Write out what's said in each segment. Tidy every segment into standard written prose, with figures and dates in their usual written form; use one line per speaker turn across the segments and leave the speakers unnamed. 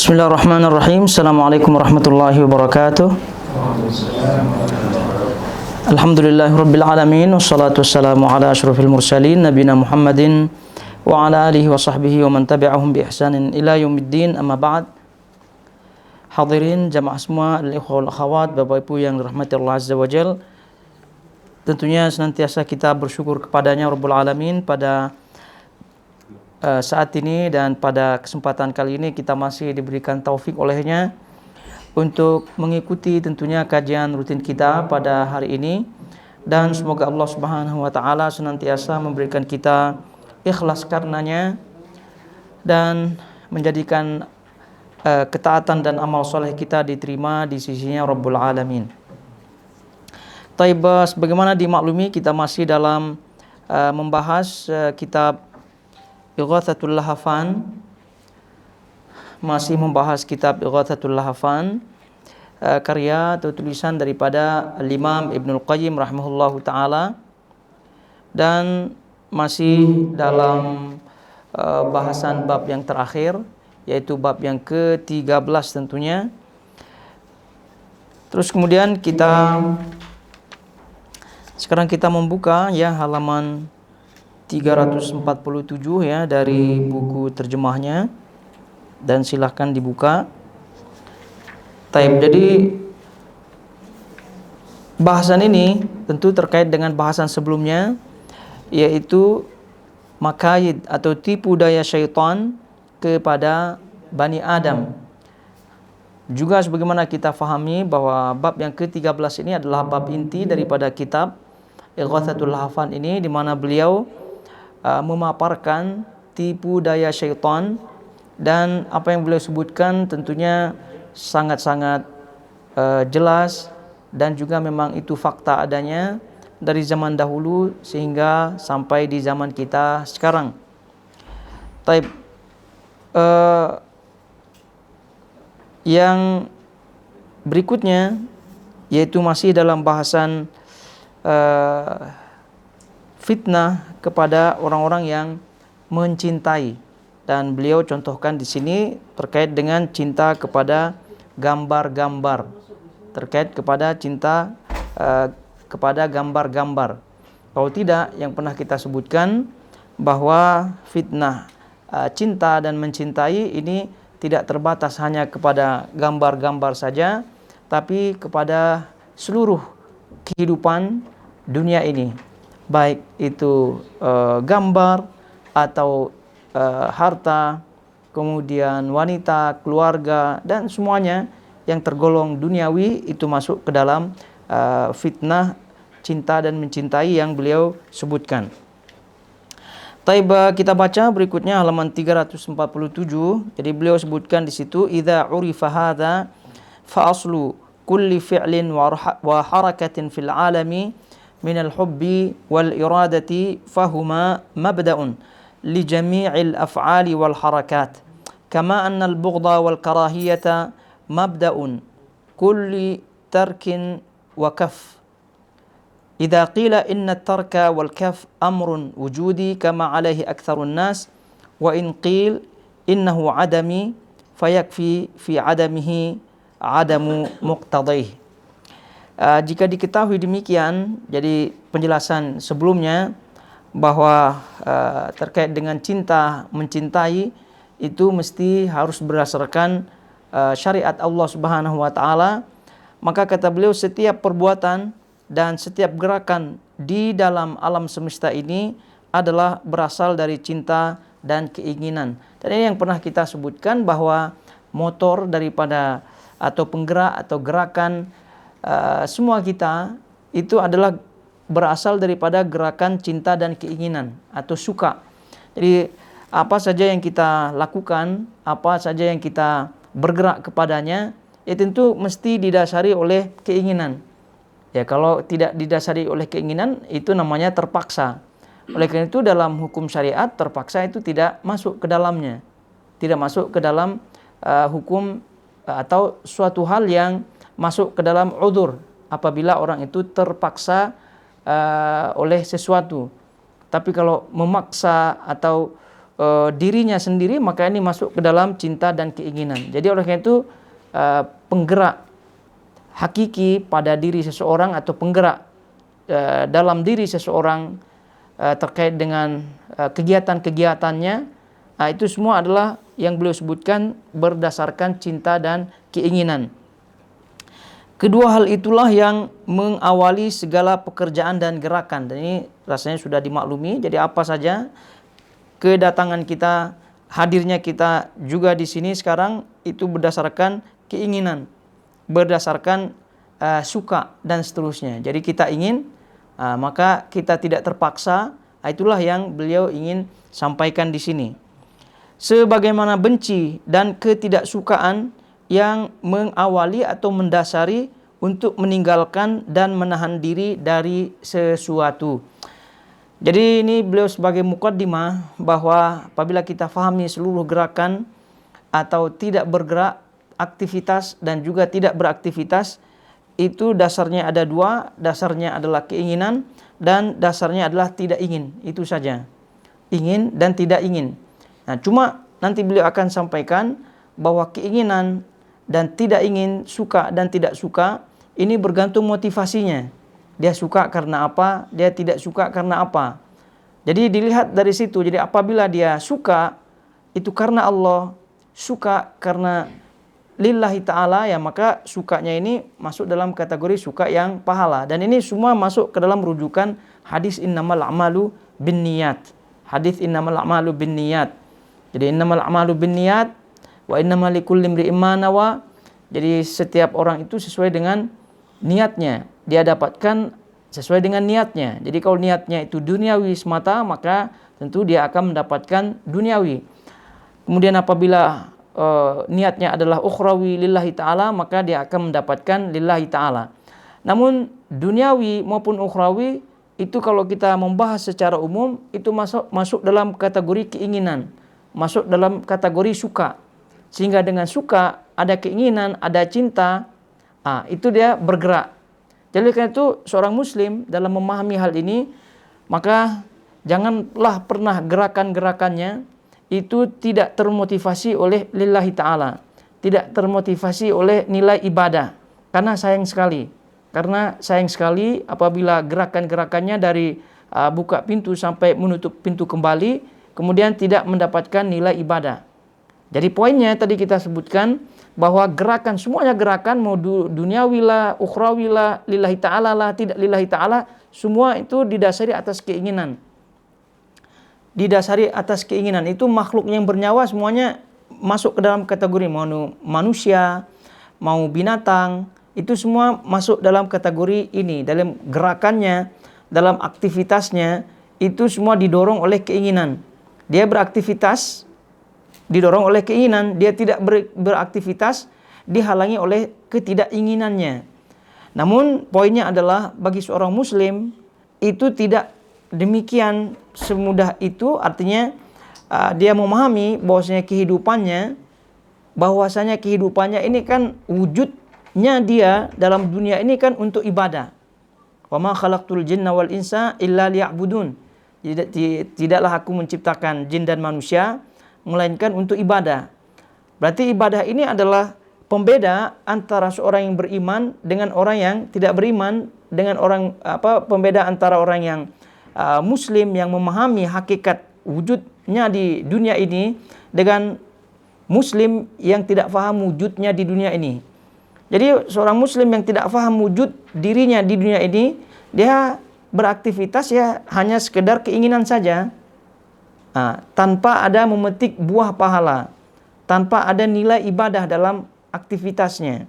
Bismillahirrahmanirrahim. Assalamualaikum warahmatullahi wabarakatuh. Alhamdulillahirabbil alamin wassalatu wassalamu ala asyrofil mursalin nabiyina Muhammadin wa ala alihi wa sahbihi wa man tabi'ahum bi ihsanin ila yaumiddin. Amma ba'd. Hadirin jamaah semua, al-ikhwah wal akhawat, Bapak Ibu yang dirahmati Allah Azza wa Jalla. Tentunya senantiasa kita bersyukur kepadanya Rabbul Alamin pada saat ini, dan pada kesempatan kali ini kita masih diberikan taufik olehnya untuk mengikuti tentunya kajian rutin kita pada hari ini, dan semoga Allah Subhanahu wa taala senantiasa memberikan kita ikhlas karenanya dan menjadikan ketaatan dan amal soleh kita diterima di sisinya Rabbul Alamin. Taib, sebagaimana dimaklumi kita masih dalam membahas kitab Ighatsatul Lahafan, masih membahas kitab Ighatsatul Lahafan, karya atau tulisan daripada Al-Imam Ibnul Qayyim rahimahullahu ta'ala, dan masih dalam bahasan bab yang terakhir, yaitu bab yang ke-13 tentunya. Terus kemudian sekarang kita membuka ya halaman 347 ya dari buku terjemahnya, dan silahkan dibuka. Taib, jadi bahasan ini tentu terkait dengan bahasan sebelumnya, yaitu makaid atau tipu daya syaitan kepada Bani Adam. Juga sebagaimana kita fahami bahwa bab yang ke-13 ini adalah bab inti daripada kitab Ighatsatul Lahafan ini, di mana beliau memaparkan tipu daya syaitan, dan apa yang beliau sebutkan tentunya sangat-sangat jelas, dan juga memang itu fakta adanya dari zaman dahulu sehingga sampai di zaman kita sekarang. Taib, yang berikutnya yaitu masih dalam bahasan fitnah kepada orang-orang yang mencintai, dan beliau contohkan di sini terkait dengan cinta kepada gambar-gambar, terkait kepada cinta kepada gambar-gambar. Kalau tidak, yang pernah kita sebutkan bahwa fitnah cinta dan mencintai ini tidak terbatas hanya kepada gambar-gambar saja, tapi kepada seluruh kehidupan dunia ini, baik itu gambar atau harta, kemudian wanita, keluarga, dan semuanya yang tergolong duniawi itu masuk ke dalam fitnah cinta dan mencintai yang beliau sebutkan. Taib, kita baca berikutnya halaman 347. Jadi beliau sebutkan di situ, idza urifa hadza fa aslu kulli fi'lin wa harakatin fil alami minal hubbi wal iradati fahuma mabda'un li jami'il af'ali wal harakat, kama anna al bughda wal karahiyata mabda'un kulli tarkin wa kaf. Idza qila inna at-tarka wal kaf amrun wujudi kama alayhi aktsarun nas, wa in qil innahu adami fayakfi fi adamihi adamu muqtadih. Jika diketahui demikian, jadi penjelasan sebelumnya bahwa terkait dengan cinta mencintai itu mesti harus berdasarkan syariat Allah Subhanahu wa taala, maka kata beliau setiap perbuatan dan setiap gerakan di dalam alam semesta ini adalah berasal dari cinta dan keinginan. Dan ini yang pernah kita sebutkan bahwa motor daripada atau penggerak atau gerakan semua kita itu adalah berasal daripada gerakan cinta dan keinginan atau suka. Jadi apa saja yang kita lakukan, apa saja yang kita bergerak kepadanya, ya tentu mesti didasari oleh keinginan. Ya, kalau tidak didasari oleh keinginan itu namanya terpaksa. Oleh karena itu dalam hukum syariat terpaksa itu tidak masuk ke dalamnya, tidak masuk ke dalam hukum atau suatu hal yang masuk ke dalam udzur apabila orang itu terpaksa oleh sesuatu. Tapi kalau memaksa atau dirinya sendiri, maka ini masuk ke dalam cinta dan keinginan. Jadi oleh karena itu penggerak hakiki pada diri seseorang atau penggerak dalam diri seseorang terkait dengan kegiatan-kegiatannya, itu semua adalah yang beliau sebutkan berdasarkan cinta dan keinginan. Kedua hal itulah yang mengawali segala pekerjaan dan gerakan. Dan ini rasanya sudah dimaklumi. Jadi apa saja kedatangan kita, hadirnya kita juga di sini sekarang itu berdasarkan keinginan, berdasarkan suka dan seterusnya. Jadi kita ingin, maka kita tidak terpaksa. Itulah yang beliau ingin sampaikan di sini. Sebagaimana benci dan ketidaksukaan yang mengawali atau mendasari untuk meninggalkan dan menahan diri dari sesuatu. Jadi ini beliau sebagai mukaddimah bahwa apabila kita fahami seluruh gerakan atau tidak bergerak, aktivitas dan juga tidak beraktivitas, itu dasarnya ada dua, dasarnya adalah keinginan dan dasarnya adalah tidak ingin. Itu saja, ingin dan tidak ingin. Nah, cuma nanti beliau akan sampaikan bahwa keinginan dan tidak ingin, suka dan tidak suka, ini bergantung motivasinya. Dia suka karena apa, dia tidak suka karena apa. Jadi dilihat dari situ. Jadi apabila dia suka, itu karena Allah, suka karena lillahi ta'ala, ya maka sukanya ini masuk dalam kategori suka yang pahala. Dan ini semua masuk ke dalam rujukan hadis innamal a'malu binniyat. Hadis innamal a'malu binniyat. Jadi innamal a'malu binniyat wa innamal likulli imri'in ma nawa. Jadi setiap orang itu sesuai dengan niatnya, dia dapatkan sesuai dengan niatnya. Jadi kalau niatnya itu duniawi semata, maka tentu dia akan mendapatkan duniawi. Kemudian apabila niatnya adalah ukhrawi lillahi ta'ala, maka dia akan mendapatkan lillahi ta'ala. Namun duniawi maupun ukhrawi itu kalau kita membahas secara umum, itu masuk dalam kategori keinginan, masuk dalam kategori suka. Sehingga dengan suka ada keinginan, ada cinta, itu dia bergerak. Jadi karena itu seorang muslim dalam memahami hal ini, maka janganlah pernah gerakan-gerakannya itu tidak termotivasi oleh lillahi ta'ala, tidak termotivasi oleh nilai ibadah. Karena sayang sekali apabila gerakan-gerakannya dari buka pintu sampai menutup pintu kembali, kemudian tidak mendapatkan nilai ibadah. Jadi poinnya tadi kita sebutkan bahwa gerakan, semuanya gerakan, mau duniawi lah, ukhrawi lah, lillahi ta'ala lah, tidak lillahi ta'ala, semua itu didasari atas keinginan. Didasari atas keinginan. Itu makhluk yang bernyawa semuanya masuk ke dalam kategori, mau manusia, mau binatang, itu semua masuk dalam kategori ini. Dalam gerakannya, dalam aktivitasnya, itu semua didorong oleh keinginan. Dia beraktivitas didorong oleh keinginan, dia tidak beraktivitas dihalangi oleh ketidakinginannya. Namun poinnya adalah bagi seorang muslim itu tidak demikian semudah itu, artinya dia memahami bahwasanya kehidupannya ini kan wujudnya dia dalam dunia ini kan untuk ibadah. Wa ma khalaqtul jinna wal insa illa liya'budun. Tidaklah aku menciptakan jin dan manusia melainkan untuk ibadah. Berarti ibadah ini adalah pembeda antara seorang yang beriman dengan orang yang tidak beriman, dengan pembeda antara orang yang muslim yang memahami hakikat wujudnya di dunia ini dengan muslim yang tidak paham wujudnya di dunia ini. Jadi seorang muslim yang tidak paham wujud dirinya di dunia ini, dia beraktivitas ya hanya sekedar keinginan saja. Tanpa ada memetik buah pahala, tanpa ada nilai ibadah dalam aktivitasnya.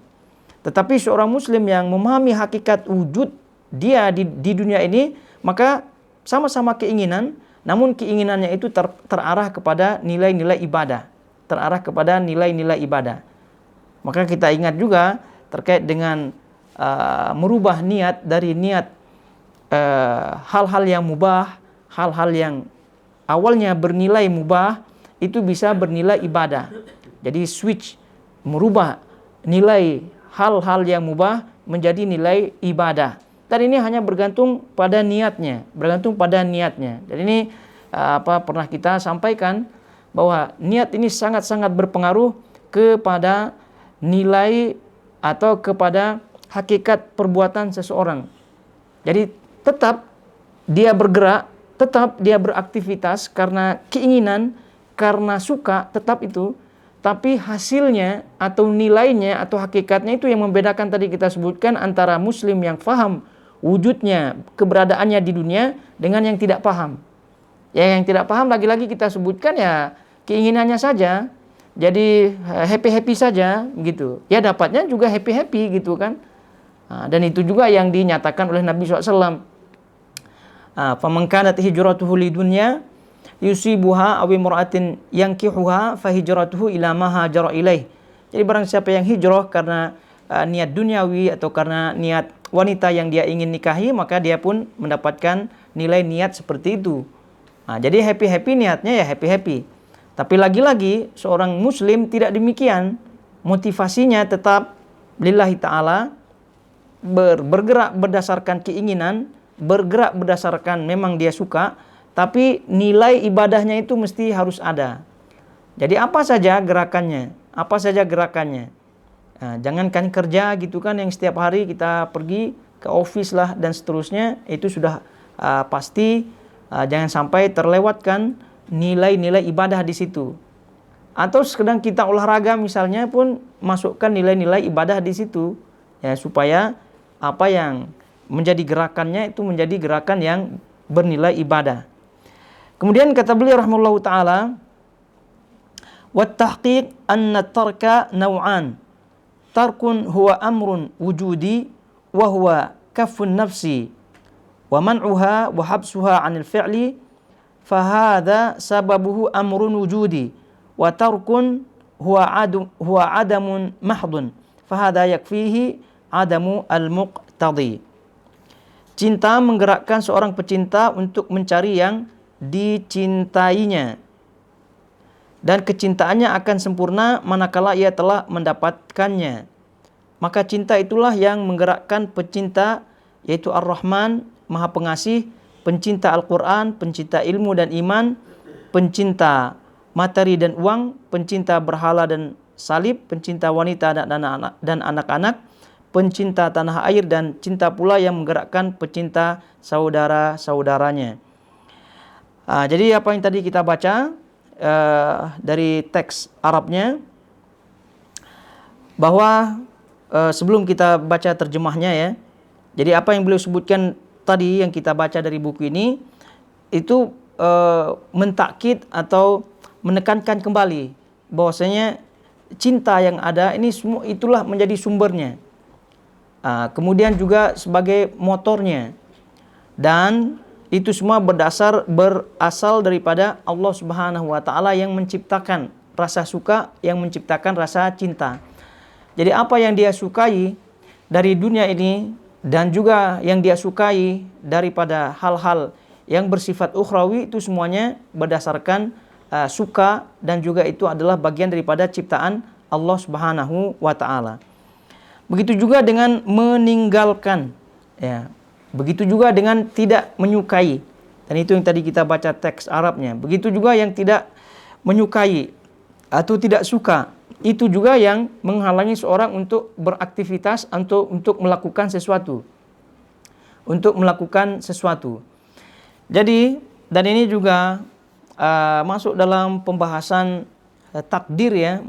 Tetapi seorang muslim yang memahami hakikat wujud dia di dunia ini, maka sama-sama keinginan, namun keinginannya itu terarah kepada nilai-nilai ibadah, terarah kepada nilai-nilai ibadah. Maka kita ingat juga terkait dengan merubah niat dari niat hal-hal yang mubah, hal-hal yang awalnya bernilai mubah itu bisa bernilai ibadah. Jadi switch, merubah nilai hal-hal yang mubah menjadi nilai ibadah. Dan ini hanya bergantung pada niatnya, Dan ini pernah kita sampaikan bahwa niat ini sangat-sangat berpengaruh kepada nilai atau kepada hakikat perbuatan seseorang. Jadi tetap dia bergerak, tetap dia beraktivitas karena keinginan, karena suka, tetap itu. Tapi hasilnya atau nilainya atau hakikatnya itu yang membedakan tadi kita sebutkan antara muslim yang faham wujudnya, keberadaannya di dunia dengan yang tidak paham. Ya, yang tidak paham lagi-lagi kita sebutkan ya keinginannya saja. Jadi happy-happy saja gitu. Ya dapatnya juga happy-happy gitu kan. Nah, dan itu juga yang dinyatakan oleh Nabi SAW. Faman kanat hijratuhu lidunya yusibuha aw imra'atin yankihuha fa hijratuhu ila ma hajara ilaih. Jadi barang siapa yang hijrah karena niat duniawi atau karena niat wanita yang dia ingin nikahi, maka dia pun mendapatkan nilai niat seperti itu. Nah, jadi happy-happy niatnya ya happy-happy. Tapi lagi-lagi seorang muslim tidak demikian. Motivasinya tetap lillahi ta'ala, bergerak berdasarkan keinginan, bergerak berdasarkan memang dia suka, tapi nilai ibadahnya itu mesti harus ada. Jadi apa saja gerakannya, Nah, jangankan kerja gitu kan, yang setiap hari kita pergi ke office lah dan seterusnya, itu sudah pasti jangan sampai terlewatkan nilai-nilai ibadah di situ. Atau sedang kita olahraga misalnya pun masukkan nilai-nilai ibadah di situ, ya supaya apa yang menjadi gerakannya itu menjadi gerakan yang bernilai ibadah. Kemudian kata beliau rahimahullahu taala, "Wat tahqiq anna tarka naw'an. Tarkun huwa amrun wujudi wa huwa kaffun nafsi wa man'uha wa habsuha 'anil fi'li fa hadha sababuhu amrun wujudi wa tarkun huwa adamun mahdun fa hadha yakfihi adamu al-muqtadi." Cinta menggerakkan seorang pecinta untuk mencari yang dicintainya, dan kecintaannya akan sempurna manakala ia telah mendapatkannya. Maka cinta itulah yang menggerakkan pecinta, yaitu Ar-Rahman, Maha Pengasih, pencinta Al-Quran, pencinta ilmu dan iman, pencinta materi dan uang, pencinta berhala dan salib, pencinta wanita dan anak-anak, pencinta tanah air, dan cinta pula yang menggerakkan pecinta saudara-saudaranya. Jadi apa yang tadi kita baca dari teks Arabnya, bahwa sebelum kita baca terjemahnya ya, jadi apa yang beliau sebutkan tadi yang kita baca dari buku ini itu mentakkid atau menekankan kembali bahwasanya cinta yang ada ini semua itulah menjadi sumbernya, kemudian juga sebagai motornya, dan itu semua berasal daripada Allah Subhanahu wa taala yang menciptakan rasa suka, yang menciptakan rasa cinta. Jadi apa yang dia sukai dari dunia ini dan juga yang dia sukai daripada hal-hal yang bersifat ukhrawi, itu semuanya berdasarkan suka, dan juga itu adalah bagian daripada ciptaan Allah Subhanahu wa taala. Begitu juga dengan meninggalkan, ya. Begitu juga dengan tidak menyukai. Dan itu yang tadi kita baca teks Arabnya. Begitu juga yang tidak menyukai atau tidak suka. Itu juga yang menghalangi seorang untuk beraktivitas, untuk melakukan sesuatu. Jadi, dan ini juga masuk dalam pembahasan takdir ya.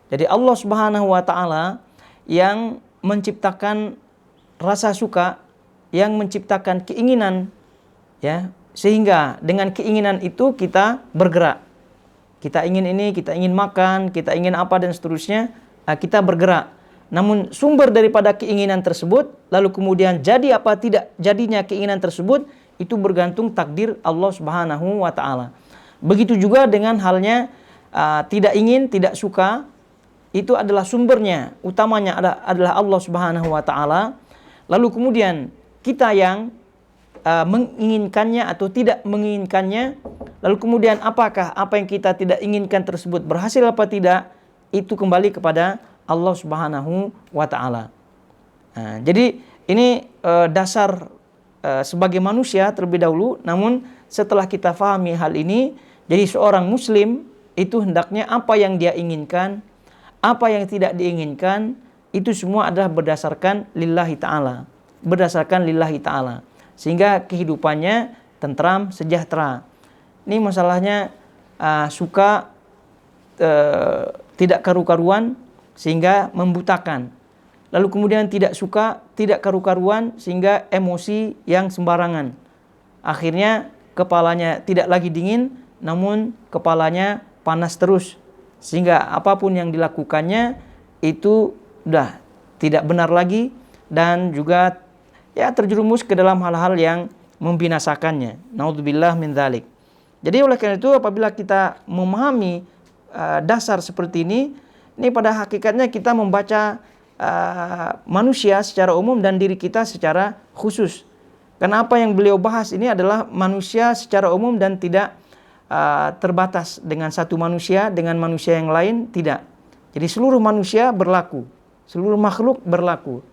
Jadi Allah Subhanahu wa taala yang menciptakan rasa suka, yang menciptakan keinginan, ya, sehingga dengan keinginan itu kita bergerak. Kita ingin ini, kita ingin makan, kita ingin apa dan seterusnya, kita bergerak. Namun sumber daripada keinginan tersebut, lalu kemudian jadi apa tidak jadinya keinginan tersebut, itu bergantung takdir Allah Subhanahu wa taala. Begitu juga dengan halnya tidak ingin, tidak suka, itu adalah sumbernya, utamanya adalah Allah Subhanahu wa taala. Lalu kemudian kita yang menginginkannya atau tidak menginginkannya, lalu kemudian apakah apa yang kita tidak inginkan tersebut berhasil apa tidak, itu kembali kepada Allah Subhanahu wa taala. Jadi ini dasar sebagai manusia terlebih dahulu, namun setelah kita fahami hal ini, Jadi seorang muslim itu hendaknya apa yang dia inginkan, apa yang tidak diinginkan, itu semua adalah berdasarkan lillahi ta'ala. Berdasarkan lillahi ta'ala. Sehingga kehidupannya tentram, sejahtera. Ini masalahnya suka tidak karu-karuan sehingga membutakan. Lalu kemudian tidak suka, tidak karu-karuan sehingga emosi yang sembarangan. Akhirnya kepalanya tidak lagi dingin, namun kepalanya panas terus. Sehingga apapun yang dilakukannya itu sudah tidak benar lagi dan juga terjerumus ke dalam hal-hal yang membinasakannya. Naudzubillah min dzalik. Jadi oleh karena itu apabila kita memahami dasar seperti ini pada hakikatnya kita membaca manusia secara umum dan diri kita secara khusus. Karena apa yang beliau bahas ini adalah manusia secara umum dan tidak terbatas dengan satu manusia dengan manusia yang lain, tidak. Jadi seluruh manusia berlaku, seluruh makhluk berlaku.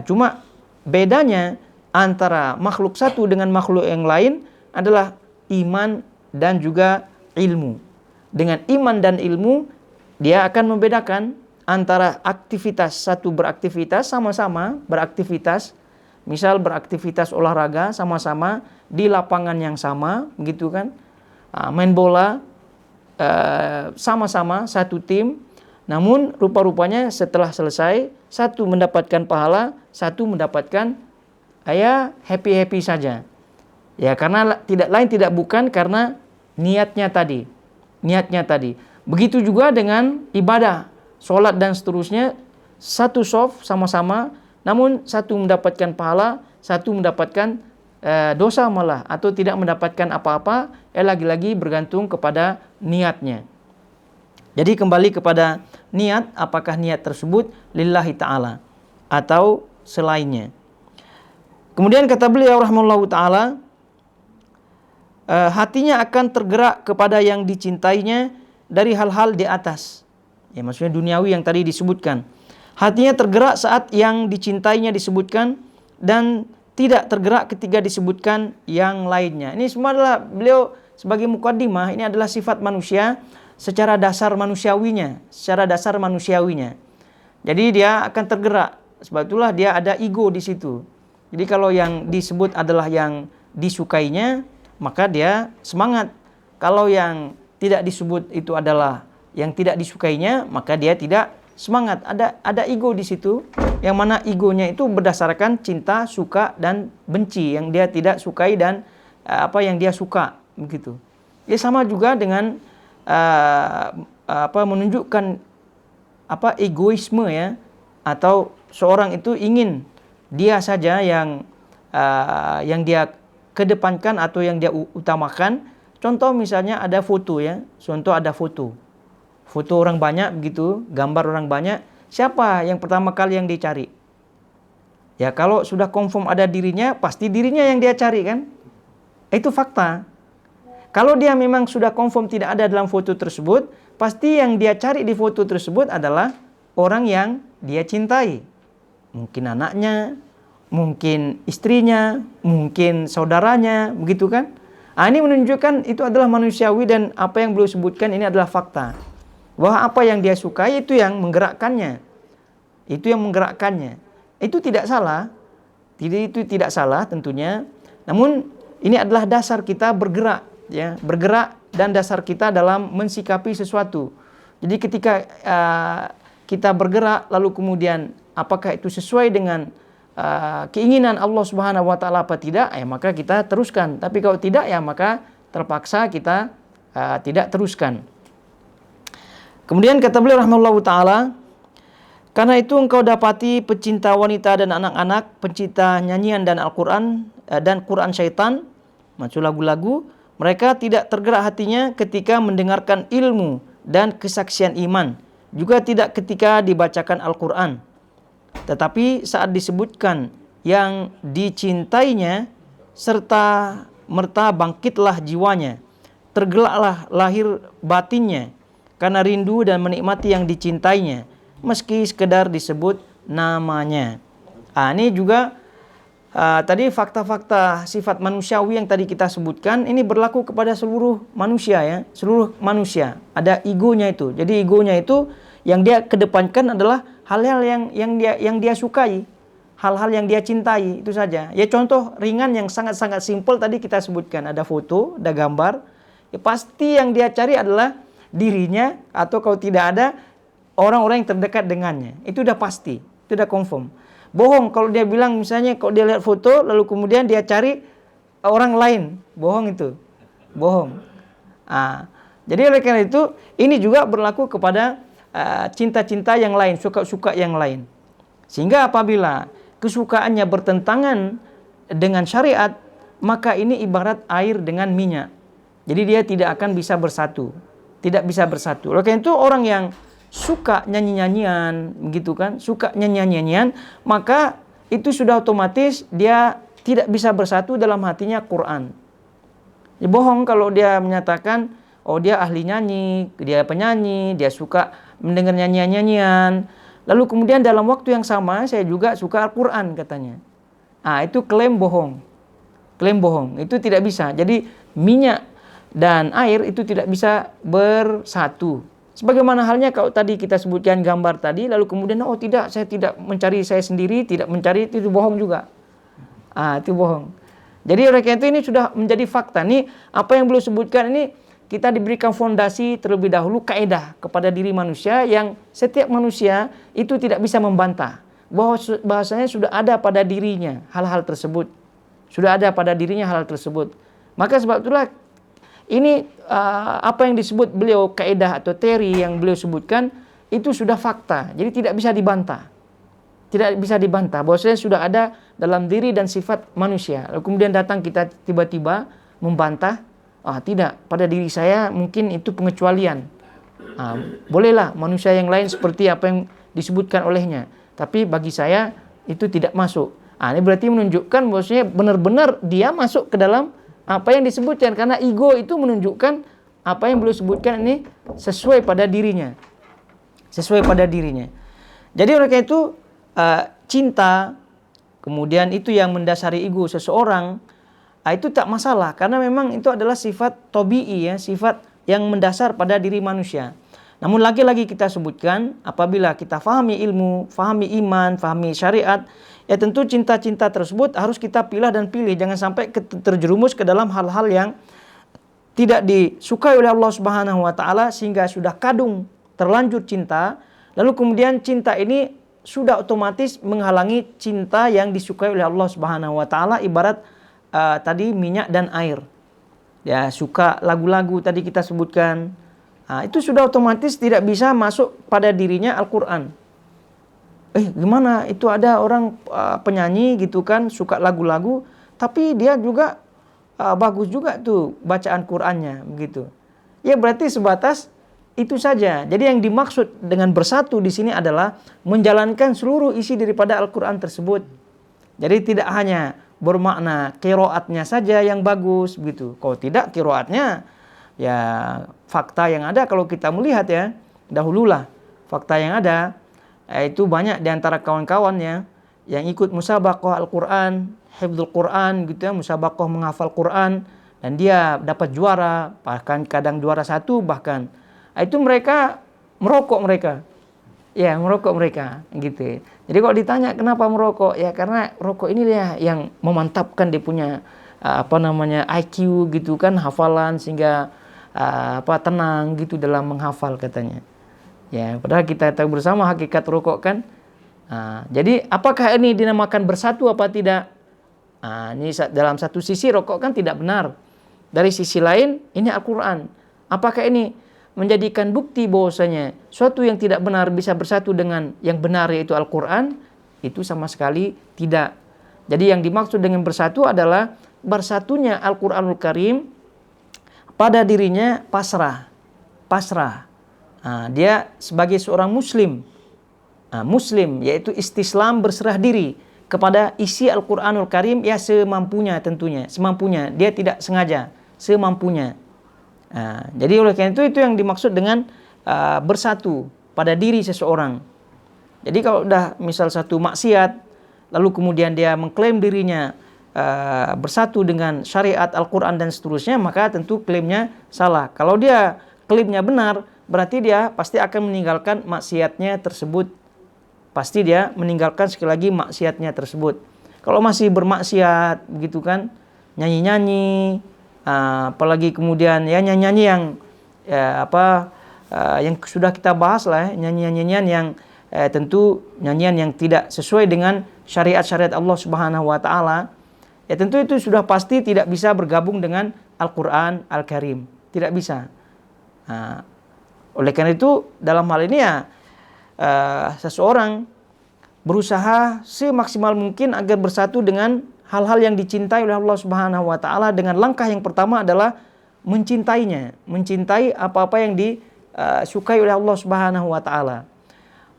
Cuma bedanya antara makhluk satu dengan makhluk yang lain adalah iman dan juga ilmu. Dengan iman dan ilmu dia akan membedakan antara aktivitas, satu beraktivitas sama-sama beraktivitas, misal beraktivitas olahraga sama-sama di lapangan yang sama, begitu kan? Main bola sama-sama satu tim, namun rupa-rupanya setelah selesai satu mendapatkan pahala, satu mendapatkan happy-happy saja. Ya, karena tidak bukan karena niatnya tadi. Begitu juga dengan ibadah, sholat dan seterusnya, satu shaf sama-sama, namun satu mendapatkan pahala, satu mendapatkan dosa malah, atau tidak mendapatkan apa-apa, lagi-lagi bergantung kepada niatnya. Jadi kembali kepada niat, apakah niat tersebut lillahi ta'ala atau selainnya. Kemudian kata beliau rahimahullahu ta'ala, hatinya akan tergerak kepada yang dicintainya dari hal-hal di atas. Ya, maksudnya duniawi yang tadi disebutkan. Hatinya tergerak saat yang dicintainya disebutkan dan tidak tergerak ketika disebutkan yang lainnya. Ini semua adalah beliau sebagai mukaddimah, ini adalah sifat manusia secara dasar manusiawinya, Jadi dia akan tergerak. Sebab itulah dia ada ego di situ. Jadi kalau yang disebut adalah yang disukainya, maka dia semangat. Kalau yang tidak disebut itu adalah yang tidak disukainya, maka dia tidak semangat. Ada ego di situ, yang mana egonya itu berdasarkan cinta, suka dan benci, yang dia tidak sukai dan apa yang dia suka, begitu. Ya sama juga dengan menunjukkan egoisme ya, atau seorang itu ingin dia saja yang dia kedepankan atau yang dia utamakan. Contoh misalnya ada foto ya, foto orang banyak begitu, gambar orang banyak, siapa yang pertama kali yang dicari? Ya kalau sudah confirm ada dirinya, pasti dirinya yang dia cari kan? Itu fakta. Kalau dia memang sudah confirm tidak ada dalam foto tersebut, pasti yang dia cari di foto tersebut adalah orang yang dia cintai. Mungkin anaknya, mungkin istrinya, mungkin saudaranya, begitu kan? Ini menunjukkan itu adalah manusiawi dan apa yang beliau sebutkan ini adalah fakta. Bahwa apa yang dia sukai itu yang menggerakkannya. Itu tidak salah. Itu tidak salah tentunya. Namun ini adalah dasar kita bergerak, ya, bergerak dan dasar kita dalam mensikapi sesuatu. Jadi ketika kita bergerak lalu kemudian apakah itu sesuai dengan keinginan Allah Subhanahu wa taala apa tidak, maka kita teruskan. Tapi kalau tidak ya maka terpaksa kita tidak teruskan. Kemudian kata beliau rahimahullahu taala, karena itu engkau dapati pecinta wanita dan anak-anak, pencinta nyanyian dan Al-Qur'an dan Quran syaitan, maksud lagu-lagu, mereka tidak tergerak hatinya ketika mendengarkan ilmu dan kesaksian iman, juga tidak ketika dibacakan Al-Qur'an. Tetapi saat disebutkan yang dicintainya, serta merta bangkitlah jiwanya, tergeraklah lahir batinnya, karena rindu dan menikmati yang dicintainya, meski sekedar disebut namanya. Ini juga tadi fakta-fakta sifat manusiawi yang tadi kita sebutkan ini berlaku kepada seluruh manusia ya, seluruh manusia. Ada egonya itu. Jadi egonya itu yang dia kedepankan adalah hal-hal yang dia sukai, hal-hal yang dia cintai, itu saja. Ya contoh ringan yang sangat-sangat simpel tadi kita sebutkan, ada foto, ada gambar. Ya pasti yang dia cari adalah dirinya atau kalau tidak ada orang-orang yang terdekat dengannya. Itu udah pasti, itu udah confirm. Bohong kalau dia bilang misalnya kalau dia lihat foto lalu kemudian dia cari orang lain, bohong itu, bohong. Jadi oleh karena itu ini juga berlaku kepada cinta-cinta yang lain, suka-suka yang lain. Sehingga apabila kesukaannya bertentangan dengan syariat, maka ini ibarat air dengan minyak. Jadi dia tidak akan bisa bersatu, tidak bisa bersatu. Oleh karena itu orang yang suka nyanyi-nyanyian, begitu kan? Suka nyanyi-nyanyian, maka itu sudah otomatis dia tidak bisa bersatu dalam hatinya Quran. Ya, bohong kalau dia menyatakan, oh dia ahli nyanyi, dia penyanyi, dia suka mendengar nyanyian-nyanyian. Lalu kemudian dalam waktu yang sama saya juga suka Al-Quran katanya. Itu klaim bohong. Klaim bohong, itu tidak bisa. Jadi minyak dan air itu tidak bisa bersatu. Sebagaimana halnya kalau tadi kita sebutkan gambar tadi, lalu kemudian oh tidak, saya tidak mencari saya sendiri, tidak mencari, itu bohong juga. Itu bohong. Jadi oleh karena itu ini sudah menjadi fakta. Nih apa yang beliau sebutkan ini kita diberikan fondasi terlebih dahulu kaidah kepada diri manusia yang setiap manusia itu tidak bisa membantah bahwasanya sudah ada pada dirinya hal-hal tersebut. Sudah ada pada dirinya hal tersebut. Maka sebab itulah ini apa yang disebut beliau kaidah atau teori yang beliau sebutkan itu sudah fakta. Jadi tidak bisa dibantah. Tidak bisa dibantah bahwasanya sudah ada dalam diri dan sifat manusia. Lalu kemudian datang kita tiba-tiba membantah, tidak, pada diri saya mungkin itu pengecualian. Bolehlah manusia yang lain seperti apa yang disebutkan olehnya. Tapi bagi saya itu tidak masuk. Ini berarti menunjukkan bahwasanya benar-benar dia masuk ke dalam apa yang disebutkan, karena ego itu menunjukkan apa yang beliau sebutkan ini sesuai pada dirinya. Sesuai pada dirinya. Jadi oleh karena itu cinta, kemudian itu yang mendasari ego seseorang, itu tak masalah karena memang itu adalah sifat tabii ya, sifat yang mendasar pada diri manusia. Namun lagi-lagi kita sebutkan apabila kita fahami ilmu, fahami iman, fahami syariat, ya tentu cinta-cinta tersebut harus kita pilih dan pilih. Jangan sampai terjerumus ke dalam hal-hal yang tidak disukai oleh Allah Subhanahu wa taala sehingga sudah kadung terlanjur cinta, lalu kemudian cinta ini sudah otomatis menghalangi cinta yang disukai oleh Allah Subhanahu wa taala, ibarat tadi minyak dan air. Ya, suka lagu-lagu tadi kita sebutkan. Itu sudah otomatis tidak bisa masuk pada dirinya Al-Qur'an. Gimana itu ada orang penyanyi gitu kan, suka lagu-lagu, tapi dia juga bagus juga tuh bacaan Qur'annya begitu. Ya berarti sebatas itu saja. Jadi yang dimaksud dengan bersatu di sini adalah menjalankan seluruh isi daripada Al-Qur'an tersebut. Jadi tidak hanya bermakna qiraatnya saja yang bagus begitu. Kalau tidak qiraatnya ya fakta yang ada kalau kita melihat ya, dahululah fakta yang ada itu banyak di antara kawan-kawannya yang ikut musabaqah Al-Quran, hifdzul Quran gitu ya, musabaqah menghafal Quran, dan dia dapat juara, bahkan kadang juara 1 bahkan. Itu mereka merokok mereka. Ya, merokok mereka gitu. Jadi kalau ditanya kenapa merokok? Ya karena rokok ini ya yang memantapkan dia punya IQ gitu kan, hafalan sehingga tenang gitu dalam menghafal katanya. Ya, padahal kita tahu bersama hakikat rokok kan. Jadi apakah ini dinamakan bersatu apa tidak? Ini dalam satu sisi rokok kan tidak benar. Dari sisi lain ini Al-Quran. Apakah ini menjadikan bukti bahwasanya suatu yang tidak benar bisa bersatu dengan yang benar yaitu Al-Quran? Itu sama sekali tidak. Jadi yang dimaksud dengan bersatu adalah bersatunya Al-Quranul Karim pada dirinya pasrah. Dia sebagai seorang muslim, yaitu istislam, berserah diri kepada isi Al-Quranul Karim ya semampunya tentunya, semampunya, dia tidak sengaja, semampunya. Jadi oleh karena itu yang dimaksud dengan bersatu pada diri seseorang. Jadi kalau udah misal satu maksiat, lalu kemudian dia mengklaim dirinya bersatu dengan syariat Al-Quran dan seterusnya, maka tentu klaimnya salah. Kalau dia klaimnya benar, berarti dia pasti akan meninggalkan maksiatnya tersebut. Pasti dia meninggalkan sekali lagi maksiatnya tersebut. Kalau masih bermaksiat begitu kan, nyanyi-nyanyi, apalagi kemudian ya nyanyi-nyanyi yang yang sudah kita bahas lah, nyanyian-nyanyian yang tentu nyanyian yang tidak sesuai dengan syariat-syariat Allah Subhanahu wa taala, ya tentu itu sudah pasti tidak bisa bergabung dengan Al-Qur'an Al-Karim, tidak bisa. Oleh karena itu dalam hal ini ya seseorang berusaha semaksimal mungkin agar bersatu dengan hal-hal yang dicintai oleh Allah Subhanahu wa taala, dengan langkah yang pertama adalah mencintainya, mencintai apa-apa yang disukai oleh Allah Subhanahu wa taala.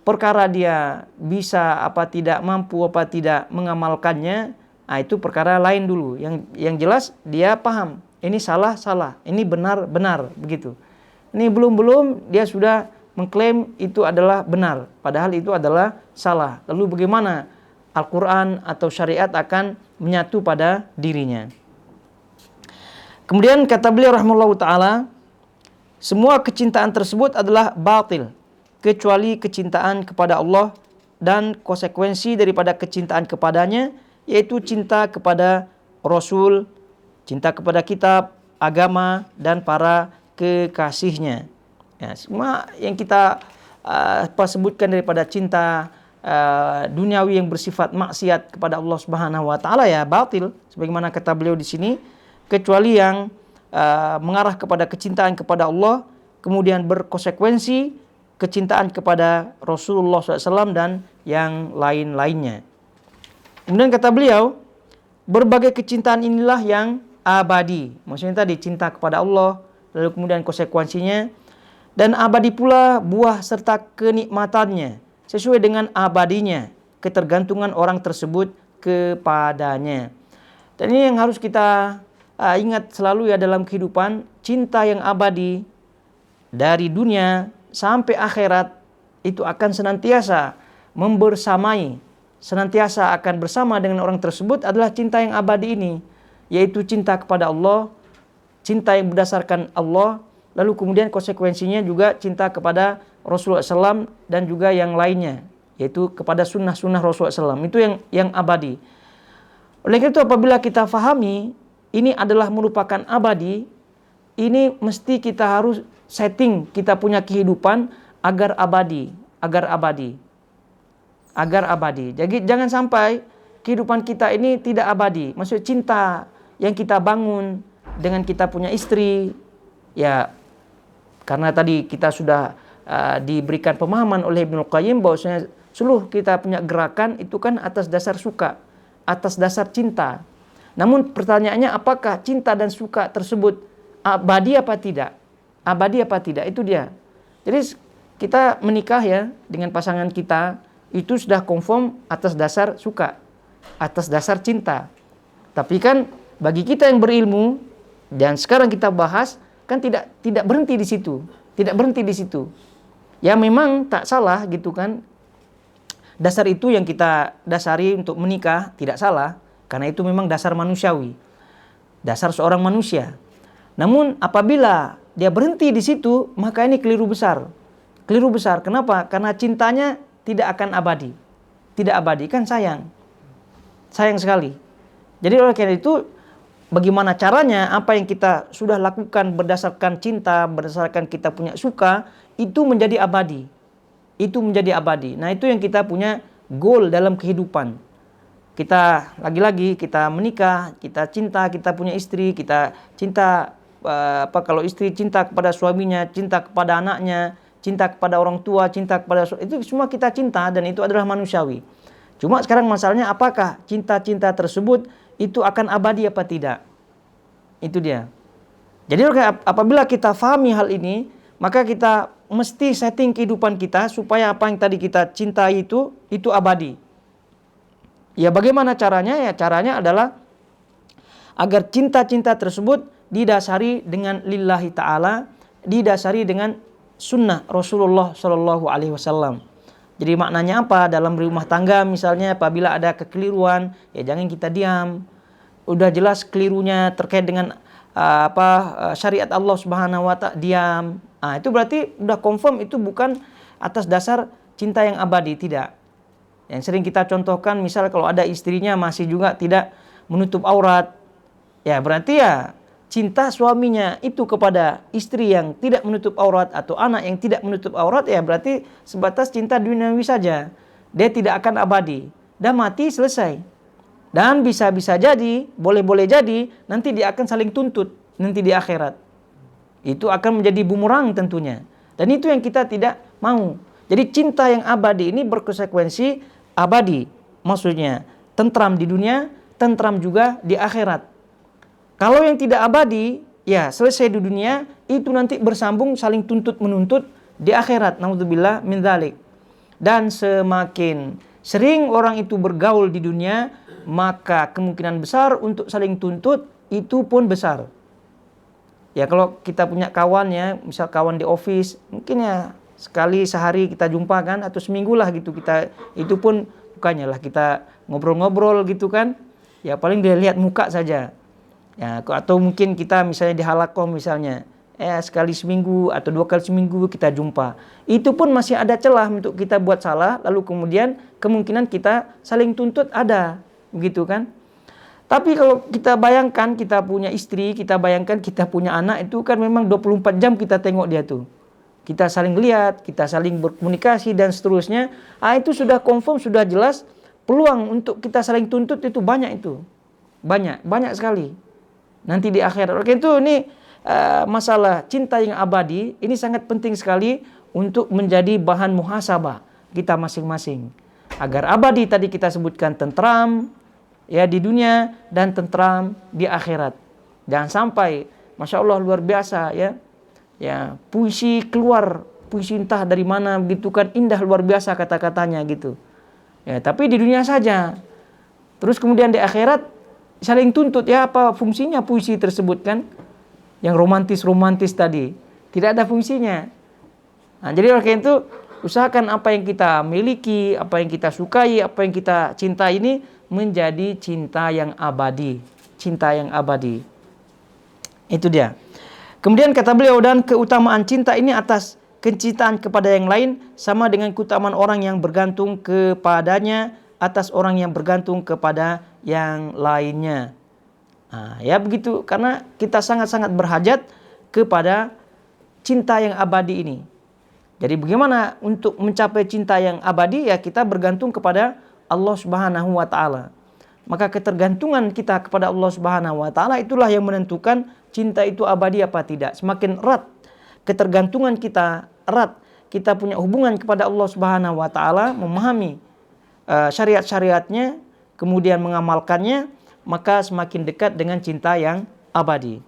Perkara dia bisa apa tidak, mampu apa tidak mengamalkannya, itu perkara lain dulu. Yang jelas dia paham, ini salah, ini benar, begitu. Ini belum dia sudah mengklaim itu adalah benar, padahal itu adalah salah. Lalu bagaimana Al-Quran atau syariat akan menyatu pada dirinya? Kemudian kata beliau rahimahullahu ta'ala, semua kecintaan tersebut adalah batil, kecuali kecintaan kepada Allah dan konsekuensi daripada kecintaan kepadanya, yaitu cinta kepada Rasul, cinta kepada kitab, agama, dan para kekasihnya. Ya, semua yang kita sebutkan daripada cinta duniawi yang bersifat maksiat kepada Allah Subhanahu wa taala ya batil, sebagaimana kata beliau di sini, kecuali yang mengarah kepada kecintaan kepada Allah, kemudian berkonsekuensi kecintaan kepada Rasulullah SAW dan yang lain-lainnya. Kemudian kata beliau, berbagai kecintaan inilah yang abadi. Maksudnya tadi cinta kepada Allah, lalu kemudian konsekuensinya, dan abadi pula buah serta kenikmatannya, sesuai dengan abadinya ketergantungan orang tersebut kepadanya. Dan ini yang harus kita ingat selalu ya dalam kehidupan, cinta yang abadi dari dunia sampai akhirat itu akan senantiasa membersamai, senantiasa akan bersama dengan orang tersebut adalah cinta yang abadi ini, yaitu cinta kepada Allah, cinta yang berdasarkan Allah, lalu kemudian konsekuensinya juga cinta kepada Rasulullah SAW dan juga yang lainnya, yaitu kepada sunnah-sunnah Rasulullah SAW. Itu yang abadi. Oleh karena itu apabila kita fahami ini adalah merupakan abadi, ini mesti kita harus setting kita punya kehidupan agar abadi. Jadi jangan sampai kehidupan kita ini tidak abadi. Maksudnya cinta yang kita bangun dengan kita punya istri, ya karena tadi kita sudah diberikan pemahaman oleh Ibnu Qayyim bahwasanya seluruh kita punya gerakan itu kan atas dasar suka, atas dasar cinta. Namun pertanyaannya, apakah cinta dan suka tersebut abadi apa tidak? Abadi apa tidak? Itu dia. Jadi kita menikah ya dengan pasangan kita itu sudah confirm atas dasar suka, atas dasar cinta. Tapi kan bagi kita yang berilmu dan sekarang kita bahas kan tidak berhenti di situ, tidak berhenti di situ. Ya memang tak salah gitu kan. Dasar itu yang kita dasari untuk menikah tidak salah, karena itu memang dasar manusiawi, dasar seorang manusia. Namun apabila dia berhenti di situ, maka ini keliru besar. Keliru besar. Kenapa? Karena cintanya tidak akan abadi. Tidak abadi, kan sayang. Sayang sekali. Jadi oleh karena itu, bagaimana caranya apa yang kita sudah lakukan berdasarkan cinta, berdasarkan kita punya suka, itu menjadi abadi. Itu menjadi abadi. Nah, itu yang kita punya goal dalam kehidupan. Kita lagi-lagi kita menikah, kita cinta, kita punya istri, kita cinta kalau istri cinta kepada suaminya, cinta kepada anaknya, cinta kepada orang tua, cinta kepada itu semua kita cinta dan itu adalah manusiawi. Cuma sekarang masalahnya apakah cinta-cinta tersebut itu akan abadi apa tidak? Itu dia. Jadi apabila kita fahami hal ini, maka kita mesti setting kehidupan kita supaya apa yang tadi kita cintai itu abadi. Ya bagaimana caranya? Ya caranya adalah agar cinta-cinta tersebut didasari dengan lillahi ta'ala, didasari dengan sunnah Rasulullah SAW. Jadi maknanya apa? Dalam rumah tangga misalnya apabila ada kekeliruan, ya jangan kita diam. Udah jelas kelirunya terkait dengan syariat Allah Subhanahu wa taala, diam. Itu berarti udah confirm itu bukan atas dasar cinta yang abadi, tidak. Yang sering kita contohkan misal kalau ada istrinya masih juga tidak menutup aurat, ya berarti ya cinta suaminya itu kepada istri yang tidak menutup aurat atau anak yang tidak menutup aurat, ya berarti sebatas cinta duniawi saja. Dia tidak akan abadi. Dah mati selesai. Dan bisa-bisa jadi, boleh-boleh jadi nanti dia akan saling tuntut nanti di akhirat. Itu akan menjadi bumerang tentunya. Dan itu yang kita tidak mau. Jadi cinta yang abadi ini berkonsekuensi abadi. Maksudnya tentram di dunia, tentram juga di akhirat. Kalau yang tidak abadi, ya selesai di dunia, itu nanti bersambung saling tuntut menuntut di akhirat. Naudzubillah min dzalik. Dan semakin sering orang itu bergaul di dunia, maka kemungkinan besar untuk saling tuntut itu pun besar. Ya kalau kita punya kawan ya, misal kawan di office, mungkin ya sekali sehari kita jumpa kan, atau seminggu lah gitu kita, itu pun bukannya lah kita ngobrol-ngobrol gitu kan. Ya paling dia lihat muka saja. Ya, atau mungkin kita misalnya di halakoh misalnya, sekali seminggu atau 2 kali seminggu kita jumpa. Itu pun masih ada celah untuk kita buat salah, lalu kemudian kemungkinan kita saling tuntut ada, begitu kan? Tapi kalau kita bayangkan kita punya istri, kita bayangkan kita punya anak, itu kan memang 24 jam kita tengok dia tuh. Kita saling lihat, kita saling berkomunikasi dan seterusnya. Itu sudah confirm, sudah jelas peluang untuk kita saling tuntut itu banyak itu. Banyak sekali. Nanti di akhirat. Oke, itu ini masalah cinta yang abadi ini sangat penting sekali untuk menjadi bahan muhasabah kita masing-masing. Agar abadi tadi kita sebutkan tentram ya di dunia dan tentram di akhirat. Jangan sampai, Masya Allah luar biasa ya. Ya, puisi keluar, puisi entah dari mana begitu kan, indah luar biasa kata-katanya gitu. Ya, tapi di dunia saja. Terus kemudian di akhirat saling tuntut, ya apa fungsinya puisi tersebut kan? Yang romantis-romantis tadi tidak ada fungsinya. Jadi oleh karena itu usahakan apa yang kita miliki, apa yang kita sukai, apa yang kita cintai ini menjadi cinta yang abadi. Cinta yang abadi. Itu dia. Kemudian kata beliau, dan keutamaan cinta ini atas kecintaan kepada yang lain sama dengan keutamaan orang yang bergantung kepadanya atas orang yang bergantung kepada yang lainnya. Ya begitu, karena kita sangat-sangat berhajat kepada cinta yang abadi ini. Jadi bagaimana untuk mencapai cinta yang abadi? Ya kita bergantung kepada Allah Subhanahu wa taala. Maka ketergantungan kita kepada Allah Subhanahu wa taala itulah yang menentukan cinta itu abadi apa tidak. Semakin erat ketergantungan kita, erat kita punya hubungan kepada Allah Subhanahu wa taala, memahami syariat-syariatnya, kemudian mengamalkannya, maka semakin dekat dengan cinta yang abadi.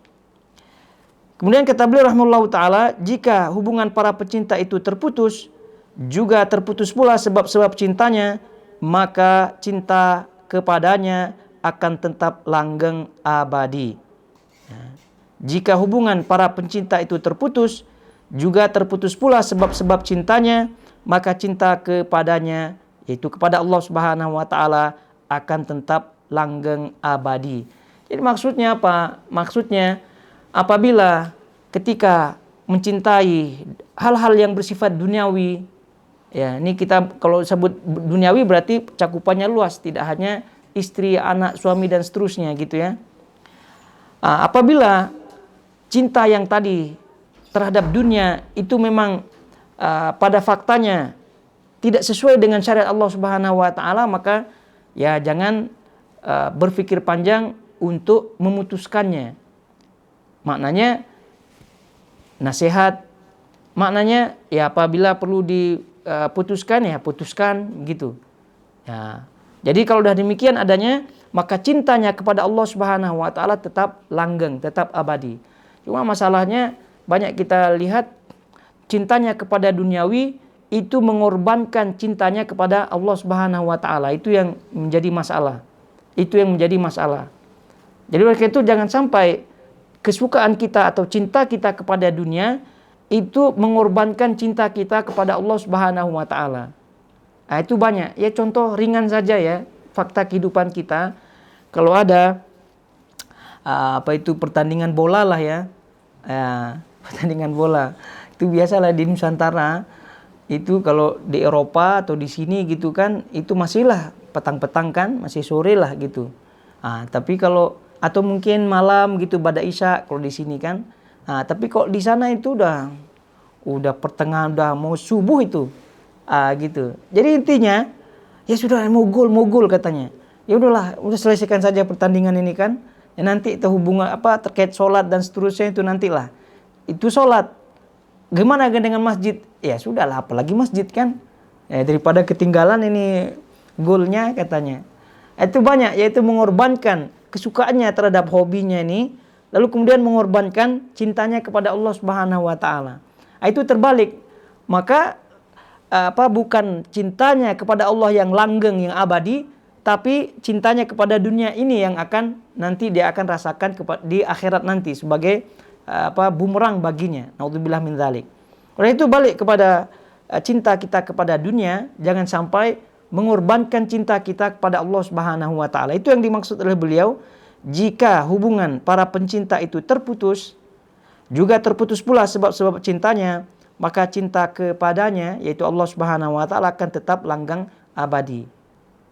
Kemudian kata beliau rahimahullahu taala, jika hubungan para pecinta itu terputus, juga terputus pula sebab-sebab cintanya, maka cinta kepadanya akan tetap langgeng abadi. Jika hubungan para pencinta itu terputus, juga terputus pula sebab-sebab cintanya, maka cinta kepadanya, yaitu kepada Allah Subhanahu wa taala, akan tetap langgeng abadi. Jadi maksudnya apa? Maksudnya apabila ketika mencintai hal-hal yang bersifat duniawi, ya ini kita kalau sebut duniawi berarti cakupannya luas, tidak hanya istri, anak, suami dan seterusnya gitu ya. Apabila cinta yang tadi terhadap dunia itu memang pada faktanya tidak sesuai dengan syariat Allah Subhanahu wa taala, maka ya jangan berpikir panjang untuk memutuskannya. Maknanya nasihat, maknanya ya apabila perlu diputuskan ya putuskan gitu. Ya. Jadi kalau sudah demikian adanya, maka cintanya kepada Allah Subhanahu wa taala tetap langgeng, tetap abadi. Cuma masalahnya banyak kita lihat cintanya kepada duniawi itu mengorbankan cintanya kepada Allah Subhanahu wa taala. Itu yang menjadi masalah. Jadi oleh itu jangan sampai kesukaan kita atau cinta kita kepada dunia itu mengorbankan cinta kita kepada Allah Subhanahu wa taala. Nah, itu banyak. Ya contoh ringan saja ya, fakta kehidupan kita. Kalau ada pertandingan bola lah ya. Pertandingan bola. Itu biasalah di Nusantara. Itu kalau di Eropa atau di sini gitu kan, itu masih lah petang-petang kan, masih sore lah gitu. Tapi kalau atau mungkin malam gitu pada Isya kalau di sini kan. Tapi kok di sana itu udah pertengahan, udah mau subuh itu. Gitu. Jadi intinya ya sudah mau gol katanya. Ya udahlah, udah selesaikan saja pertandingan ini kan. Ya nanti itu hubungan terkait sholat dan seterusnya itu nantilah. Itu sholat. Gimana dengan masjid? Ya sudahlah, apalagi masjid kan. Daripada ketinggalan ini golnya katanya. Itu banyak, yaitu mengorbankan kesukaannya terhadap hobinya ini, lalu kemudian mengorbankan cintanya kepada Allah Subhanahu wa taala. Itu terbalik. Maka bukan cintanya kepada Allah yang langgeng, yang abadi, tapi cintanya kepada dunia ini yang akan nanti dia akan rasakan di akhirat nanti sebagai bumerang baginya. Naudzubillah min dzalik. Oleh itu balik kepada cinta kita kepada dunia, jangan sampai mengorbankan cinta kita kepada Allah Subhanahu wa taala. Itu yang dimaksud oleh beliau, jika hubungan para pencinta itu terputus, juga terputus pula sebab-sebab cintanya, maka cinta kepadanya yaitu Allah Subhanahu wa taala akan tetap langgang abadi.